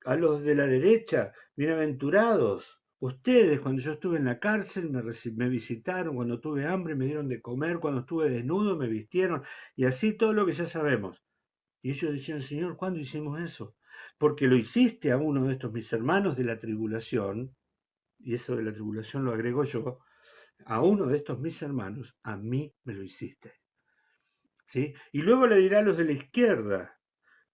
Speaker 1: a los de la derecha, bienaventurados. Ustedes, cuando yo estuve en la cárcel, me visitaron, cuando tuve hambre me dieron de comer, cuando estuve desnudo me vistieron, y así todo lo que ya sabemos. Y ellos decían, Señor, ¿cuándo hicimos eso? Porque lo hiciste a uno de estos mis hermanos de la tribulación, y eso de la tribulación lo agrego yo, a uno de estos mis hermanos, a mí me lo hiciste. ¿Sí? Y luego le dirá a los de la izquierda,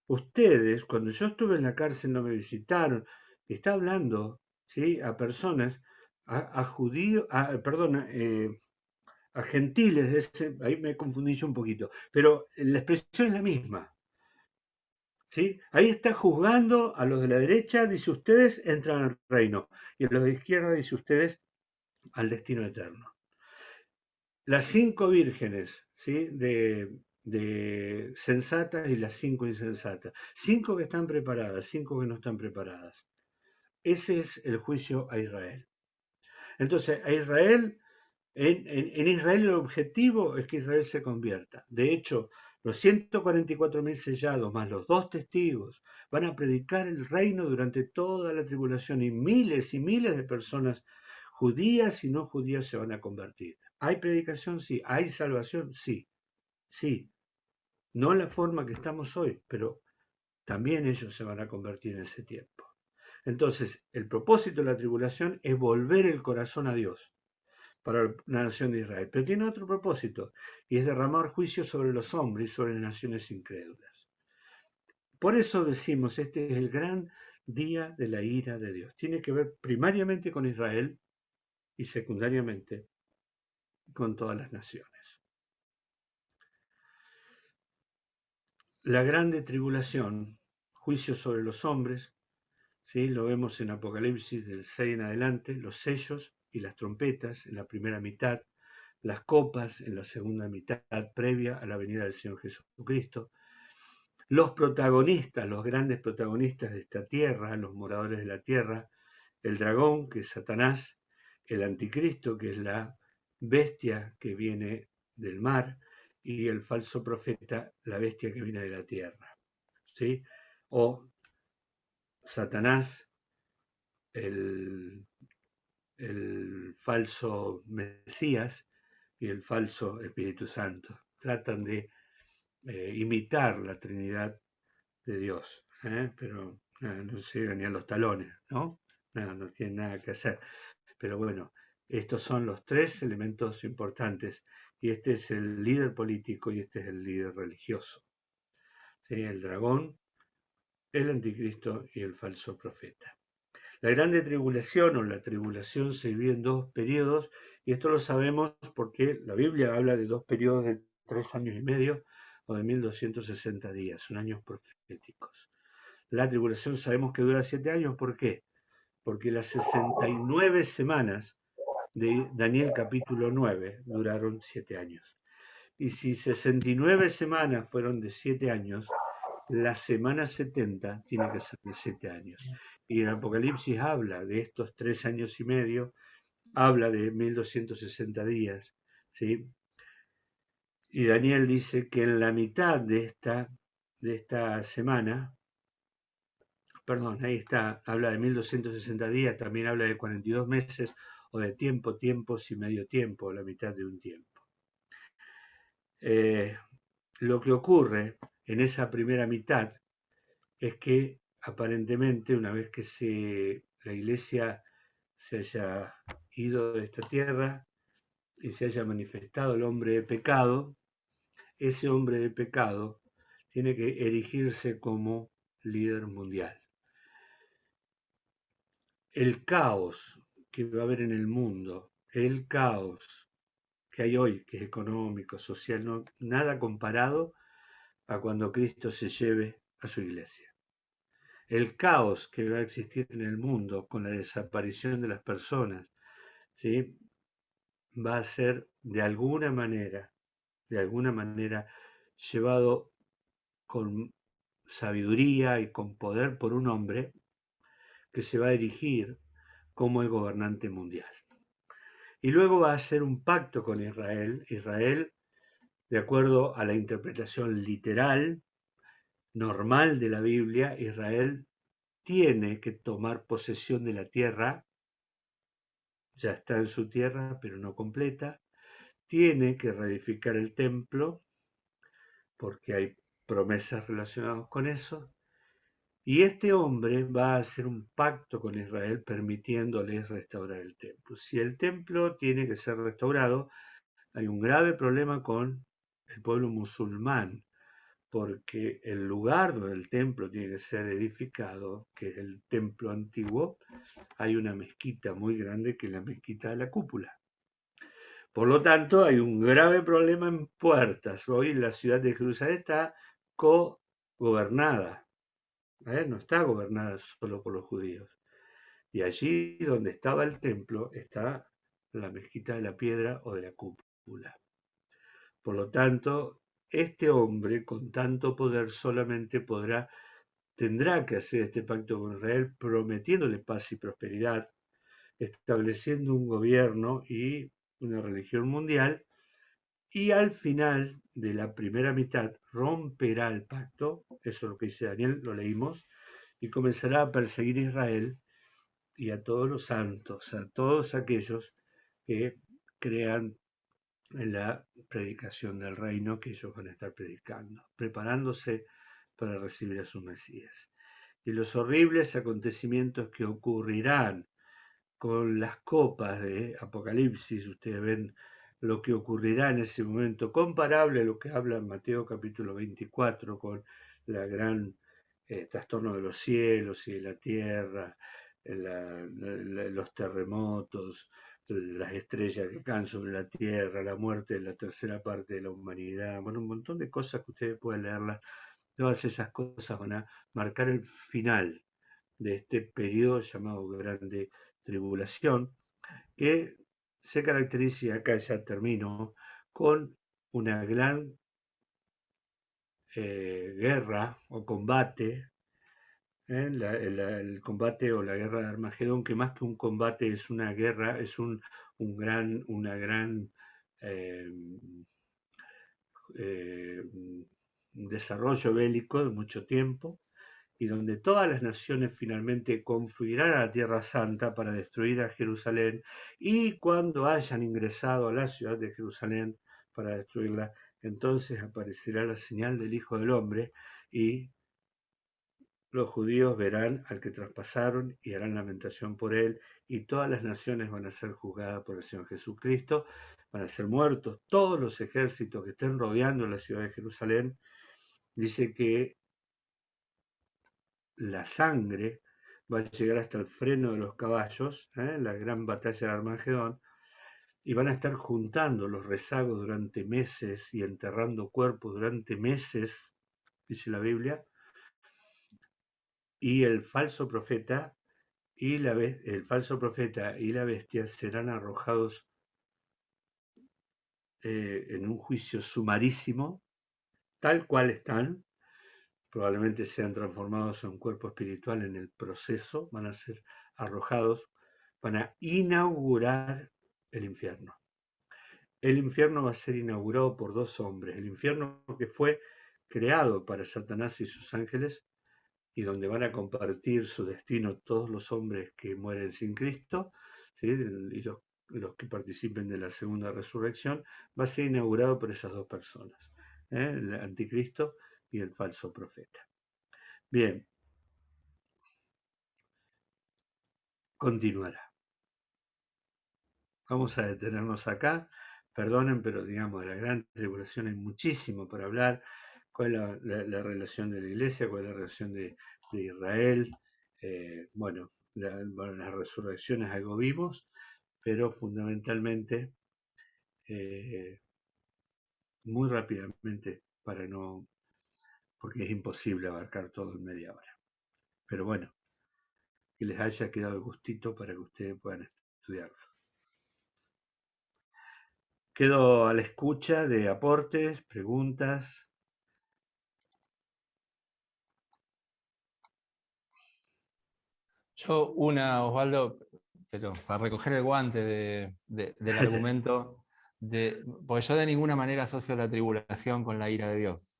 Speaker 1: ustedes, cuando yo estuve en la cárcel no me visitaron. Está hablando, ¿sí?, a personas, a judíos, perdón, a gentiles, ahí me confundí yo un poquito, pero la expresión es la misma. ¿Sí? Ahí está juzgando a los de la derecha, dice ustedes entran al reino, y a los de la izquierda dice ustedes al destino eterno. Las 5 vírgenes, ¿sí?, de sensatas y las 5 insensatas. 5 que están preparadas, 5 que no están preparadas. Ese es el juicio a Israel. Entonces, a Israel, en Israel el objetivo es que Israel se convierta. De hecho, los 144.000 sellados más los 2 testigos van a predicar el reino durante toda la tribulación y miles de personas judías y no judías se van a convertir. ¿Hay predicación? Sí. ¿Hay salvación? Sí. Sí. No en la forma que estamos hoy, pero también ellos se van a convertir en ese tiempo. Entonces, el propósito de la tribulación es volver el corazón a Dios para la nación de Israel. Pero tiene otro propósito, y es derramar juicio sobre los hombres y sobre las naciones incrédulas. Por eso decimos, este es el gran día de la ira de Dios. Tiene que ver primariamente con Israel y secundariamente con todas las naciones. La grande tribulación, juicio sobre los hombres, ¿sí?, lo vemos en Apocalipsis del 6 en adelante, los sellos y las trompetas en la primera mitad, las copas en la segunda mitad previa a la venida del Señor Jesucristo, los protagonistas, los grandes protagonistas de esta tierra, los moradores de la tierra, el dragón, que es Satanás, el anticristo, que es la bestia que viene del mar, y el falso profeta, la bestia que viene de la tierra. ¿Sí? O Satanás, el falso Mesías y el falso Espíritu Santo. Tratan de imitar la Trinidad de Dios, pero no se llegan ni a los talones, ¿no? No tienen nada que hacer. Pero bueno, estos son los 3 elementos importantes y este es el líder político y este es el líder religioso. ¿Sí? El dragón, el anticristo y el falso profeta. La grande tribulación o la tribulación se divide en 2 periodos y esto lo sabemos porque la Biblia habla de 2 periodos de 3 años y medio o de 1260 días, son años proféticos. La tribulación sabemos que dura 7 años, ¿por qué? Porque las 69 semanas de Daniel capítulo 9 duraron 7 años. Y si 69 semanas fueron de 7 años, la semana 70 tiene que ser de 7 años. Y el Apocalipsis habla de estos 3 años y medio, habla de 1260 días, ¿sí? Y Daniel dice que en la mitad de esta semana, perdón, ahí está, habla de 1260 días, también habla de 42 meses o de tiempo, tiempos y medio tiempo, la mitad de un tiempo. Eh, lo que ocurre en esa primera mitad es que aparentemente una vez que la iglesia se haya ido de esta tierra y se haya manifestado el hombre de pecado, ese hombre de pecado tiene que erigirse como líder mundial. El caos que va a haber en el mundo, el caos que hay hoy, que es económico, social, no, nada comparado a cuando Cristo se lleve a su iglesia. El caos que va a existir en el mundo con la desaparición de las personas, ¿sí? Va a ser de alguna manera, llevado con sabiduría y con poder por un hombre que se va a erigir como el gobernante mundial. Y luego va a hacer un pacto con Israel. Israel, de acuerdo a la interpretación literal, normal de la Biblia, Israel tiene que tomar posesión de la tierra, ya está en su tierra, pero no completa, tiene que reedificar el templo, porque hay promesas relacionadas con eso, y este hombre va a hacer un pacto con Israel permitiéndoles restaurar el templo. Si el templo tiene que ser restaurado, hay un grave problema con el pueblo musulmán, porque el lugar donde el templo tiene que ser edificado, que es el templo antiguo, hay una mezquita muy grande que es la mezquita de la cúpula. Por lo tanto, hay un grave problema en puertas. Hoy la ciudad de Jerusalén está co-gobernada, no está gobernada solo por los judíos. Y allí donde estaba el templo está la mezquita de la piedra o de la cúpula. Por lo tanto, este hombre con tanto poder solamente tendrá que hacer este pacto con Israel prometiéndole paz y prosperidad, estableciendo un gobierno y una religión mundial, y al final de la primera mitad romperá el pacto, eso es lo que dice Daniel, lo leímos, y comenzará a perseguir a Israel y a todos los santos, a todos aquellos que crean en la predicación del reino que ellos van a estar predicando, preparándose para recibir a su Mesías. Y los horribles acontecimientos que ocurrirán con las copas de Apocalipsis, ustedes ven lo que ocurrirá en ese momento, comparable a lo que habla en Mateo capítulo 24 con la gran trastorno de los cielos y de la tierra, los terremotos, las estrellas que caen sobre la tierra, la muerte de la tercera parte de la humanidad, bueno, un montón de cosas que ustedes pueden leerlas. Todas esas cosas van a marcar el final de este periodo llamado Grande Tribulación, que se caracteriza, acá ya termino, con una gran guerra o combate, el combate o la guerra de Armagedón, que más que un combate es una guerra, es una gran eh, eh, desarrollo bélico de mucho tiempo, y donde todas las naciones finalmente confluirán a la Tierra Santa para destruir a Jerusalén, y cuando hayan ingresado a la ciudad de Jerusalén para destruirla, entonces aparecerá la señal del Hijo del Hombre, y los judíos verán al que traspasaron y harán lamentación por él, y todas las naciones van a ser juzgadas por el Señor Jesucristo, van a ser muertos todos los ejércitos que estén rodeando la ciudad de Jerusalén. Dice que la sangre va a llegar hasta el freno de los caballos, la gran batalla de Armagedón, y van a estar juntando los rezagos durante meses y enterrando cuerpos durante meses, dice la Biblia, y el falso profeta y la bestia serán arrojados en un juicio sumarísimo, tal cual están, probablemente sean transformados en un cuerpo espiritual en el proceso, van a ser arrojados, van a inaugurar el infierno. el infierno va a ser inaugurado por dos hombres. El infierno que fue creado para Satanás y sus ángeles y donde van a compartir su destino todos los hombres que mueren sin Cristo, ¿sí? Y los que participen de la segunda resurrección, va a ser inaugurado por esas dos personas, el anticristo y el falso profeta. Bien, continuará. Vamos a detenernos acá. Perdonen, pero digamos, de la gran tribulación hay muchísimo para hablar. ¿Cuál es la relación de la iglesia? ¿Cuál es la relación de Israel? Bueno, las resurrecciones algo vimos, pero fundamentalmente, muy rápidamente, porque es imposible abarcar todo en media hora. Pero bueno, que les haya quedado el gustito para que ustedes puedan estudiarlo. Quedo a la escucha de aportes, preguntas.
Speaker 3: Yo Osvaldo, pero para recoger el guante del argumento, porque yo de ninguna manera asocio la tribulación con la ira de Dios.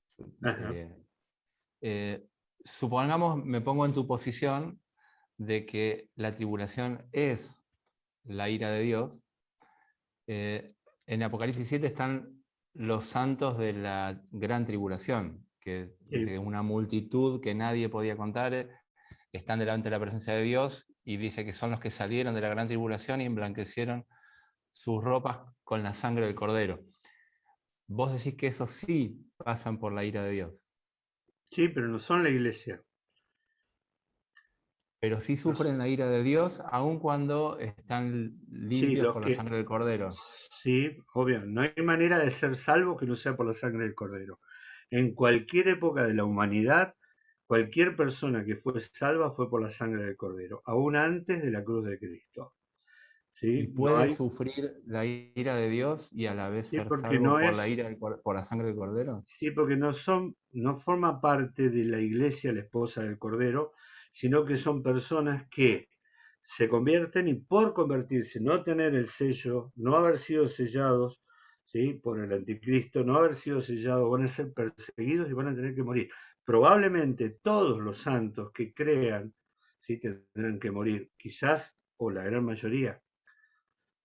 Speaker 3: Supongamos, me pongo en tu posición de que la tribulación es la ira de Dios. En Apocalipsis 7 están los santos de la gran tribulación, que dice que una multitud que nadie podía contar, están delante de la presencia de Dios, y dice que son los que salieron de la gran tribulación y emblanquecieron sus ropas con la sangre del Cordero. Vos decís que esos sí pasan por la ira de Dios.
Speaker 1: Sí, pero no son la iglesia.
Speaker 3: Pero sí sufren la ira de Dios, aun cuando están limpios por la sangre del Cordero.
Speaker 1: Sí, obvio. No hay manera de ser salvo que no sea por la sangre del Cordero. En cualquier época de la humanidad, cualquier persona que fue salva fue por la sangre del Cordero, aún antes de la cruz de Cristo. ¿Sí?
Speaker 3: ¿Y puede sufrir la ira de Dios y a la vez ser salvo por la ira por la sangre del Cordero?
Speaker 1: Sí, porque no forma parte de la iglesia la esposa del Cordero, sino que son personas que se convierten y por convertirse, no tener el sello, no haber sido sellados, ¿sí? Por el anticristo, no haber sido sellados, van a ser perseguidos y van a tener que morir. Probablemente todos los santos que crean, ¿sí? Tendrán que morir, quizás, o la gran mayoría,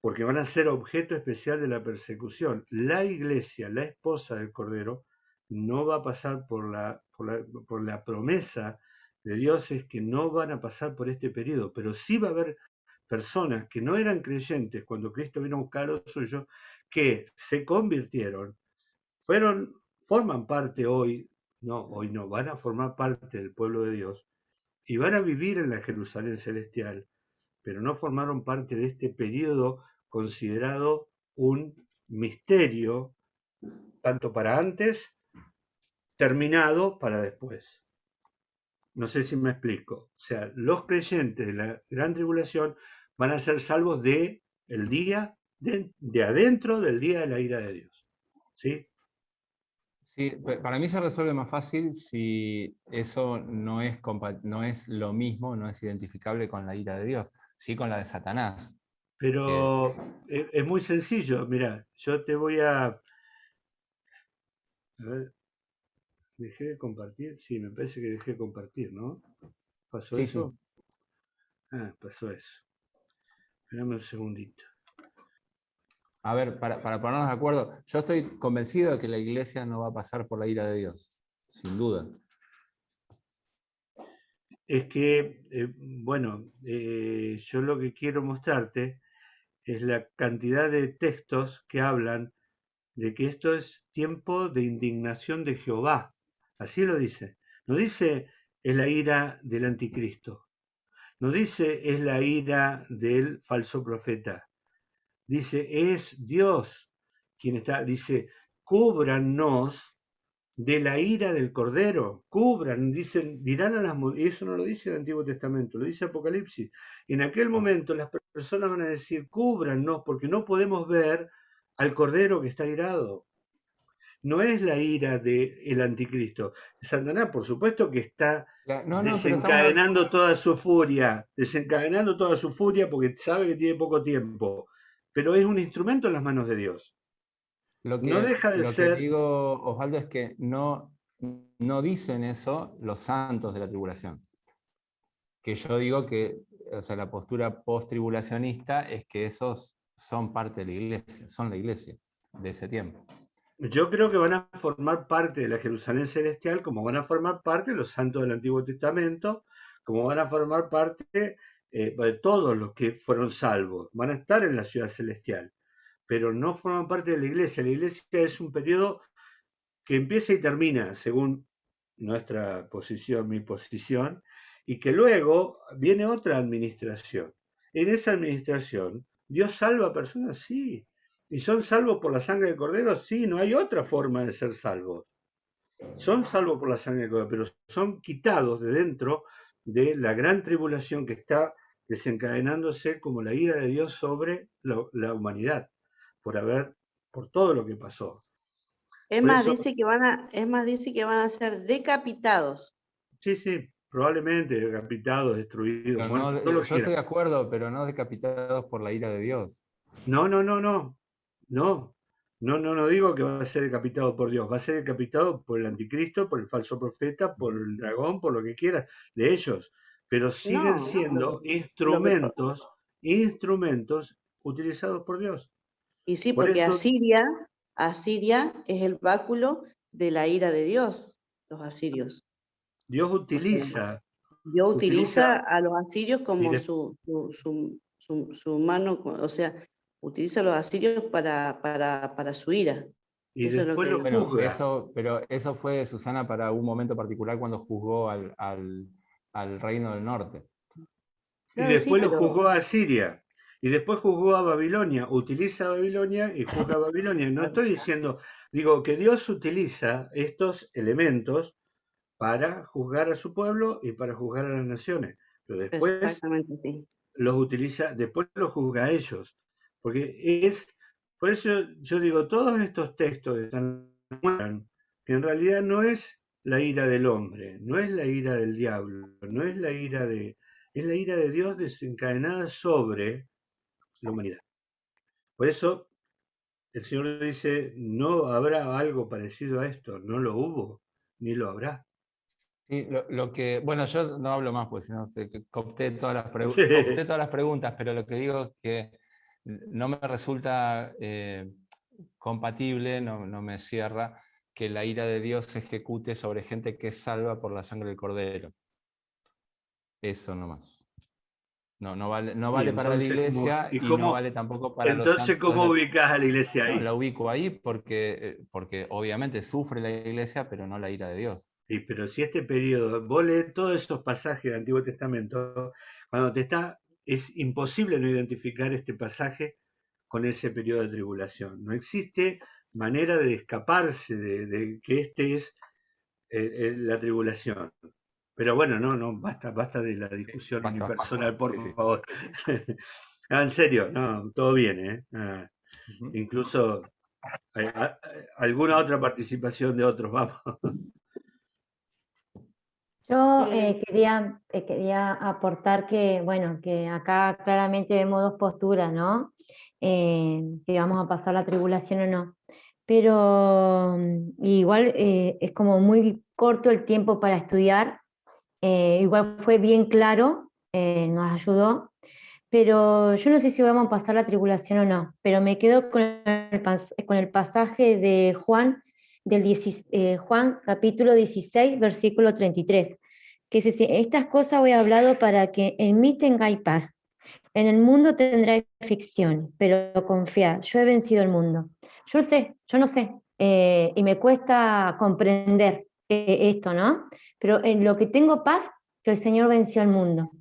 Speaker 1: porque van a ser objeto especial de la persecución. La iglesia, la esposa del Cordero, no va a pasar por la promesa de Dios, es que no van a pasar por este periodo, pero sí va a haber personas que no eran creyentes cuando Cristo vino a buscar a los suyos, que se convirtieron, forman parte hoy no, van a formar parte del pueblo de Dios y van a vivir en la Jerusalén celestial, pero no formaron parte de este periodo considerado un misterio, tanto para antes, terminado para después. No sé si me explico. O sea, los creyentes de la gran tribulación van a ser salvos de el día, de adentro del día de la ira de Dios. ¿Sí?
Speaker 3: Sí, para mí se resuelve más fácil si eso no es lo mismo, no es identificable con la ira de Dios, sí con la de Satanás.
Speaker 1: Pero es muy sencillo. Mira, yo te voy a ver, dejé de compartir. Sí, me parece que dejé de compartir, ¿no? ¿Pasó
Speaker 3: Sí,
Speaker 1: eso?
Speaker 3: sí.
Speaker 1: Ah, pasó eso. Espérame un segundito.
Speaker 3: A ver, para ponernos de acuerdo, yo estoy convencido de que la iglesia no va a pasar por la ira de Dios, sin duda.
Speaker 1: Es que, bueno, yo lo que quiero mostrarte es la cantidad de textos que hablan de que esto es tiempo de indignación de Jehová. Así lo dice. No dice es la ira del anticristo. No dice es la ira del falso profeta. Dice es Dios quien está. Dice cúbranos de la ira del Cordero, cubran, dicen, dirán a las mujeres, y eso no lo dice el Antiguo Testamento, lo dice Apocalipsis. En aquel momento las personas van a decir, cúbrannos, porque no podemos ver al Cordero que está irado. No es la ira del anticristo. Satanás, por supuesto que está desencadenando toda su furia, porque sabe que tiene poco tiempo, pero es un instrumento en las manos de Dios.
Speaker 3: Lo
Speaker 1: No
Speaker 3: que,
Speaker 1: deja de
Speaker 3: lo que
Speaker 1: ser,
Speaker 3: digo, Osvaldo, es que no dicen eso los santos de la tribulación. Que yo digo que, o sea, la postura post-tribulacionista es que esos son parte de la iglesia, son la iglesia de ese tiempo.
Speaker 1: yo creo que van a formar parte de la Jerusalén celestial, como van a formar parte los santos del Antiguo Testamento, como van a formar parte de todos los que fueron salvos. Van a estar en la ciudad celestial, pero no forman parte de la iglesia. La iglesia es un periodo que empieza y termina, según nuestra posición, mi posición, y que luego viene otra administración. En esa administración, Dios salva a personas, sí, y son salvos por la sangre del Cordero, sí, no hay otra forma de ser salvos. Son salvos por la sangre del Cordero, pero son quitados de dentro de la gran tribulación que está desencadenándose como la ira de Dios sobre la humanidad, por todo lo que pasó.
Speaker 4: Es
Speaker 1: Por
Speaker 4: más,
Speaker 1: eso,
Speaker 4: dice que van a ser decapitados.
Speaker 1: sí, probablemente decapitados, destruidos,
Speaker 3: Pero
Speaker 1: muertos,
Speaker 3: no,
Speaker 1: todo lo que
Speaker 3: yo estoy
Speaker 1: quieran.
Speaker 3: de acuerdo, pero no decapitados por la ira de Dios.
Speaker 1: No, no digo que va a ser decapitado por Dios, va a ser decapitado por el anticristo, por el falso profeta, por el dragón, por lo que quiera de ellos, pero siguen
Speaker 4: No,
Speaker 1: siendo
Speaker 4: lo que pa-
Speaker 1: instrumentos utilizados por Dios.
Speaker 4: y sí,
Speaker 1: Por
Speaker 4: porque
Speaker 1: eso
Speaker 4: Asiria es el báculo de la ira de Dios, los asirios.
Speaker 1: Dios
Speaker 4: O sea, Dios
Speaker 1: utiliza,
Speaker 4: utiliza a los asirios
Speaker 1: y
Speaker 4: como su mano, o sea, utiliza a los asirios para su ira. Eso es lo
Speaker 1: después lo
Speaker 4: que...
Speaker 3: Bueno,
Speaker 1: juzga.
Speaker 3: pero eso fue, Susana, para un momento particular cuando juzgó al reino del norte.
Speaker 1: Y
Speaker 4: Claro, sí,
Speaker 1: después lo
Speaker 4: pero
Speaker 1: juzgó a Siria. Y después juzgó a Babilonia. Utiliza a Babilonia y juzga a Babilonia. No estoy diciendo, digo que Dios utiliza estos elementos para juzgar a su pueblo y para juzgar a las naciones. Pero después
Speaker 4: exactamente sí.
Speaker 1: los utiliza, después los juzga a ellos. Porque por eso yo digo, todos estos textos están que en realidad no es la ira del hombre, no es la ira del diablo, no es es la ira de Dios desencadenada sobre la humanidad. Por eso el Señor dice, no habrá algo parecido a esto, no lo hubo, ni lo habrá.
Speaker 3: Sí, bueno, yo no hablo más, pues si no coopté coopté todas las preguntas, pero lo que digo es que no me resulta compatible, no me cierra que la ira de Dios se ejecute sobre gente que es salva por la sangre del Cordero. Eso nomás. No
Speaker 1: Y
Speaker 3: vale para la
Speaker 1: entonces,
Speaker 3: iglesia y no vale tampoco para los santos.
Speaker 1: ¿cómo ubicás a la iglesia
Speaker 3: No,
Speaker 1: ahí?
Speaker 3: la ubico ahí porque obviamente sufre la iglesia, pero no la ira de Dios.
Speaker 1: Sí, pero si este periodo, vos lees todos esos pasajes del Antiguo Testamento, cuando es imposible no identificar este pasaje con ese periodo de tribulación. No existe manera de escaparse de que este es la tribulación. Pero bueno, basta de la discusión
Speaker 3: Basta.
Speaker 1: unipersonal, por
Speaker 3: Sí.
Speaker 1: favor. En serio, no, todo bien, ¿eh?
Speaker 3: Ujú.
Speaker 1: Incluso alguna otra participación de otros, vamos.
Speaker 5: Yo quería aportar que, bueno, que acá claramente vemos dos posturas, ¿no? Si vamos a pasar la tribulación o no. Pero igual es como muy corto el tiempo para estudiar. Igual fue bien claro, nos ayudó. Pero yo no sé si vamos a pasar la tribulación o no, pero me quedo con el pasaje de Juan, Juan capítulo 16, versículo 33, que dice, estas cosas voy hablado para que en mí tengáis paz. En el mundo tendréis aflicción, pero confiad, yo he vencido el mundo. Yo no sé, y me cuesta comprender esto, ¿no? Pero en lo que tengo paz, que el Señor venció el mundo.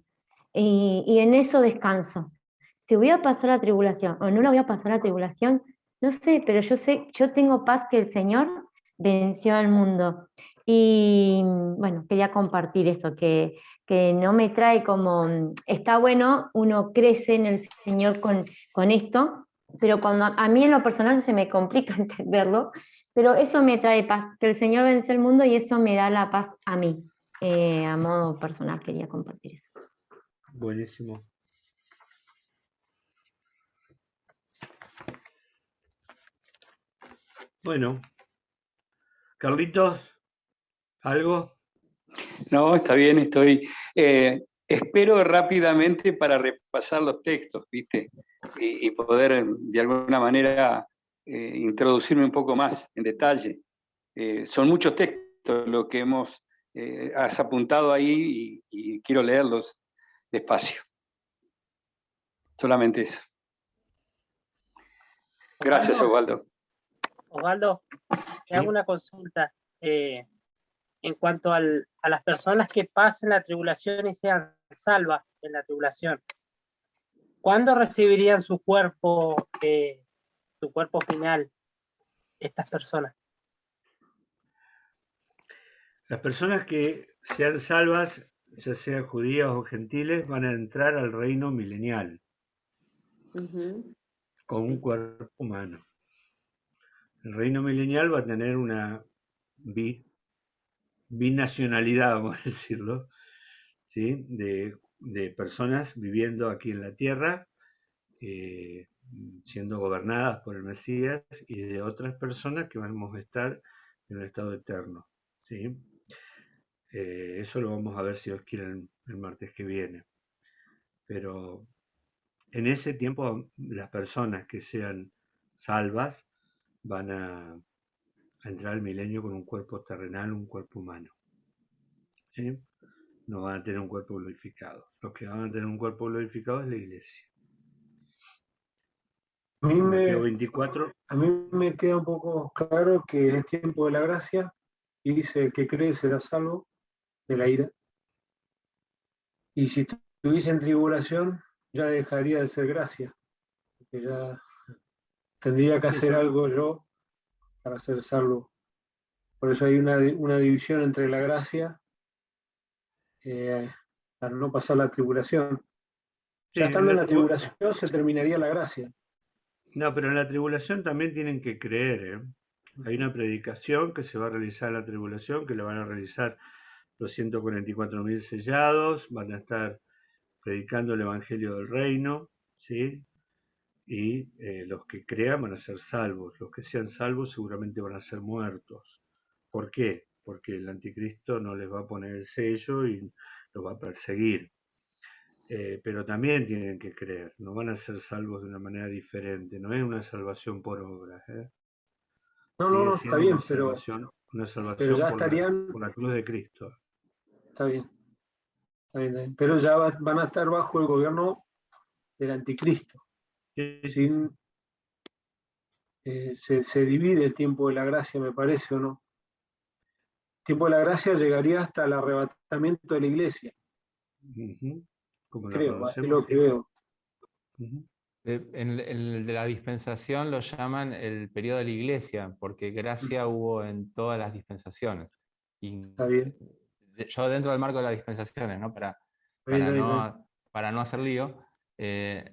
Speaker 5: Y en eso descanso. Si voy a pasar la tribulación o no la voy a pasar la tribulación, no sé, pero yo tengo paz que el Señor venció al mundo. Y bueno, quería compartir eso, que no me trae como, está bueno, uno crece en el Señor con esto, pero cuando a mí en lo personal se me complica entenderlo, pero eso me trae paz, que el Señor venció el mundo y eso me da la paz a mí. A modo personal quería compartir eso.
Speaker 1: Buenísimo. Bueno, Carlitos, ¿algo?
Speaker 2: No, está bien, espero rápidamente para repasar los textos, ¿viste? Y poder de alguna manera introducirme un poco más en detalle. Son muchos textos lo que has apuntado ahí y quiero leerlos despacio. Solamente eso. Gracias, Osvaldo.
Speaker 6: Osvaldo, te hago una consulta. En cuanto a las personas que pasen la tribulación y sean salvas en la tribulación, ¿cuándo recibirían su cuerpo final estas personas?
Speaker 1: Las personas que sean salvas, ya sean judías o gentiles, van a entrar al reino milenial con un cuerpo humano. El reino milenial va a tener una binacionalidad, vamos a decirlo, ¿sí? de personas viviendo aquí en la tierra, siendo gobernadas por el Mesías, y de otras personas que vamos a estar en un estado eterno, ¿sí? Eso lo vamos a ver, si Dios quiere, el martes que viene. Pero en ese tiempo las personas que sean salvas van a entrar al milenio con un cuerpo terrenal, un cuerpo humano, ¿sí? No van a tener un cuerpo glorificado. Los que van a tener un cuerpo glorificado es la iglesia. Mateo 24.
Speaker 2: A mí me queda un poco claro que es tiempo de la gracia y dice que cree será salvo de la ira. Y si estuviese en tribulación, ya dejaría de ser gracia, porque ya tendría que hacer algo yo para ser salvo. Por eso hay una división entre la gracia para no pasar la tribulación. Ya estando en la tribulación se terminaría la gracia.
Speaker 1: No, pero en la tribulación también tienen que creer, ¿eh? Hay una predicación que se va a realizar en la tribulación, que la van a realizar los 144.000 sellados, van a estar predicando el Evangelio del Reino, ¿sí? Y los que crean van a ser salvos. Los que sean salvos seguramente van a ser muertos. ¿Por qué? Porque el anticristo no les va a poner el sello y los va a perseguir. Pero también tienen que creer, no van a ser salvos de una manera diferente, no es una salvación por obras.
Speaker 2: No, está bien,
Speaker 1: una salvación
Speaker 2: pero ya
Speaker 1: por la cruz de Cristo.
Speaker 2: Está bien. Pero ya van a estar bajo el gobierno del anticristo. Se divide el tiempo de la gracia, me parece, ¿o no? El tiempo de la gracia llegaría hasta el arrebatamiento de la iglesia.
Speaker 1: Como
Speaker 2: creo, es lo que veo.
Speaker 3: En el de la dispensación lo llaman el periodo de la iglesia, porque gracia hubo en todas las dispensaciones. Y
Speaker 2: está bien.
Speaker 3: Yo dentro del marco de las dispensaciones, ¿no? Para no hacer lío,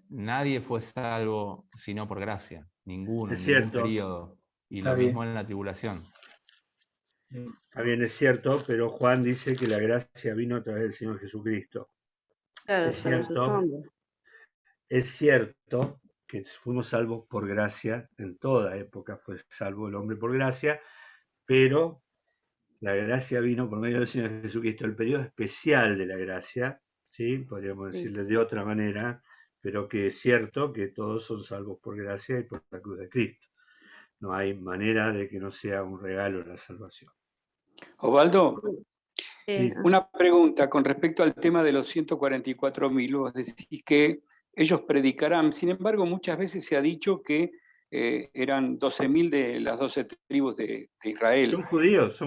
Speaker 3: nadie fue salvo sino por gracia, ninguno, en ningún periodo. Y está lo bien. Mismo en la tribulación.
Speaker 1: Está bien, es cierto, pero Juan dice que la gracia vino a través del Señor Jesucristo.
Speaker 4: Claro,
Speaker 1: es cierto que fuimos salvos por gracia, en toda época fue salvo el hombre por gracia, pero la gracia vino por medio del Señor Jesucristo. El periodo especial de la gracia, ¿sí? Podríamos decirle de otra manera, pero que es cierto que todos son salvos por gracia y por la cruz de Cristo. No hay manera de que no sea un regalo la salvación.
Speaker 2: Osvaldo, una pregunta con respecto al tema de los 144.000. Vos decís que ellos predicarán, sin embargo, muchas veces se ha dicho que eran 12.000 de las 12 tribus de Israel.
Speaker 1: Son judíos.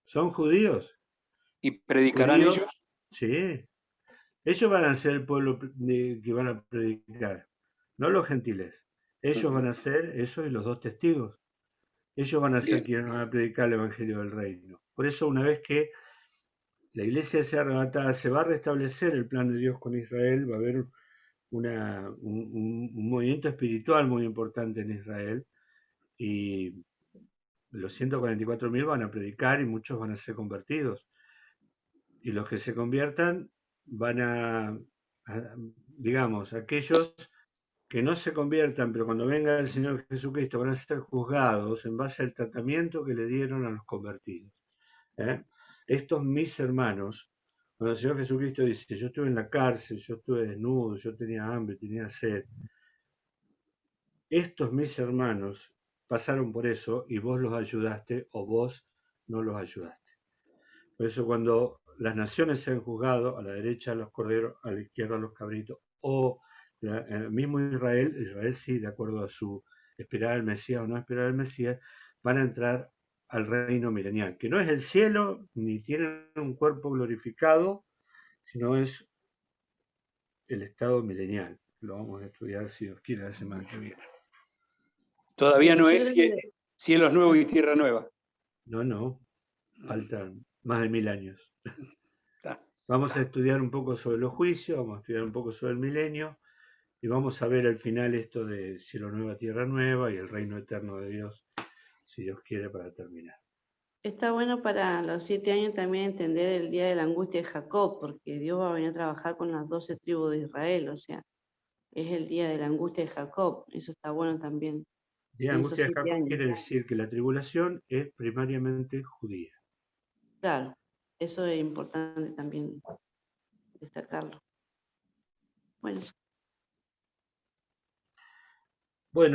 Speaker 1: Son judíos.
Speaker 2: ¿Y predicarán ellos?
Speaker 1: Sí. Ellos van a ser el pueblo que van a predicar, no los gentiles. Ellos van a ser esos y los 2 testigos. Ellos van a ser quienes van a predicar el Evangelio del Reino. Por eso, una vez que la iglesia sea arrebatada, se va a restablecer el plan de Dios con Israel, va a haber un movimiento espiritual muy importante en Israel, y los 144.000 van a predicar y muchos van a ser convertidos. Y los que se conviertan van digamos, aquellos que no se conviertan, pero cuando venga el Señor Jesucristo van a ser juzgados en base al tratamiento que le dieron a los convertidos. Estos mis hermanos, cuando el Señor Jesucristo dice, yo estuve en la cárcel, yo estuve desnudo, yo tenía hambre, tenía sed, estos mis hermanos pasaron por eso y vos los ayudaste o vos no los ayudaste. Por eso cuando las naciones sean juzgado, a la derecha los corderos, a la izquierda los cabritos, o el mismo Israel sí, de acuerdo a su esperar al Mesías o no esperar al Mesías, van a entrar al reino milenial, que no es el cielo, ni tienen un cuerpo glorificado, sino es el estado milenial. Lo vamos a estudiar, si Dios quiere, la semana que viene.
Speaker 7: Todavía no es cielos nuevos y tierra nueva.
Speaker 1: No, faltan más de 1000 años. Vamos a estudiar un poco sobre los juicios, vamos a estudiar un poco sobre el milenio, y vamos a ver al final esto de cielo nueva, tierra nueva y el reino eterno de Dios, si Dios quiere, para terminar.
Speaker 4: Está bueno para los 7 años también entender el día de la angustia de Jacob, porque Dios va a venir a trabajar con las 12 tribus de Israel, o sea, es el día de la angustia de Jacob, eso está bueno también.
Speaker 1: El día de angustia de Jacob quiere decir que la tribulación es primariamente judía.
Speaker 4: Claro, eso es importante también destacarlo.
Speaker 1: Bueno.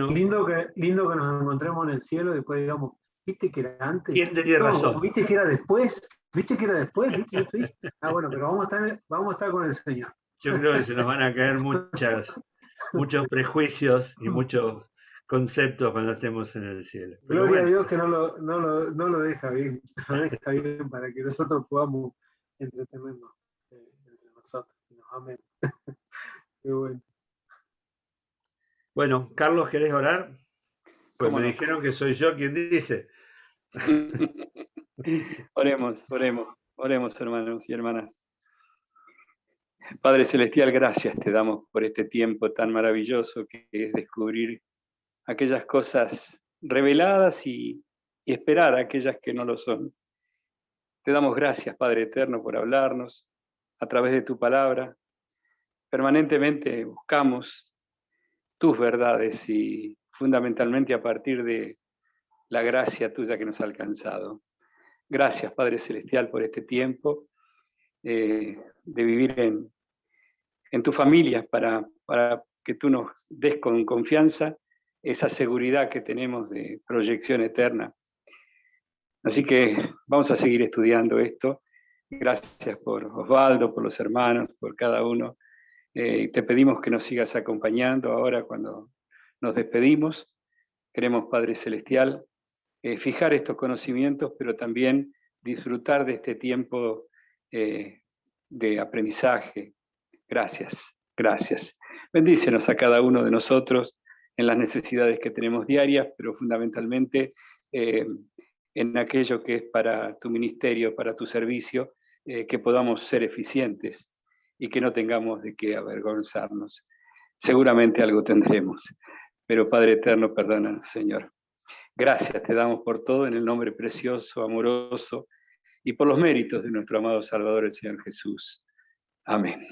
Speaker 2: Lindo que nos encontremos en el cielo y después digamos, ¿viste que era antes?
Speaker 1: ¿Quién tenía razón?
Speaker 2: ¿Viste que era después? ¿Viste que era después? ¿Viste? Bueno, pero vamos a estar con el Señor.
Speaker 1: Yo creo que se nos van a caer muchos prejuicios y muchos conceptos cuando estemos en el cielo. Pero
Speaker 2: Gloria a Dios que no lo deja bien, lo deja bien para que nosotros podamos entretenernos entre nosotros. Amén. Qué bueno.
Speaker 1: Bueno, Carlos, ¿querés orar? Pues me dijeron que soy yo quien dice.
Speaker 7: Oremos, hermanos y hermanas. Padre Celestial, gracias te damos por este tiempo tan maravilloso que es descubrir aquellas cosas reveladas y esperar a aquellas que no lo son. Te damos gracias, Padre Eterno, por hablarnos a través de tu palabra. Permanentemente buscamos tus verdades y fundamentalmente a partir de la gracia tuya que nos ha alcanzado. Gracias, Padre Celestial, por este tiempo de vivir en tu familia para que tú nos des con confianza esa seguridad que tenemos de proyección eterna. Así que vamos a seguir estudiando esto. Gracias por Osvaldo, por los hermanos, por cada uno. Te pedimos que nos sigas acompañando ahora cuando nos despedimos. Queremos, Padre Celestial, fijar estos conocimientos, pero también disfrutar de este tiempo de aprendizaje. Gracias, gracias. Bendícenos a cada uno de nosotros en las necesidades que tenemos diarias, pero fundamentalmente en aquello que es para tu ministerio, para tu servicio, que podamos ser eficientes y que no tengamos de qué avergonzarnos. Seguramente algo tendremos, pero Padre Eterno, perdónanos, Señor. Gracias te damos por todo en el nombre precioso, amoroso y por los méritos de nuestro amado Salvador, el Señor Jesús. Amén.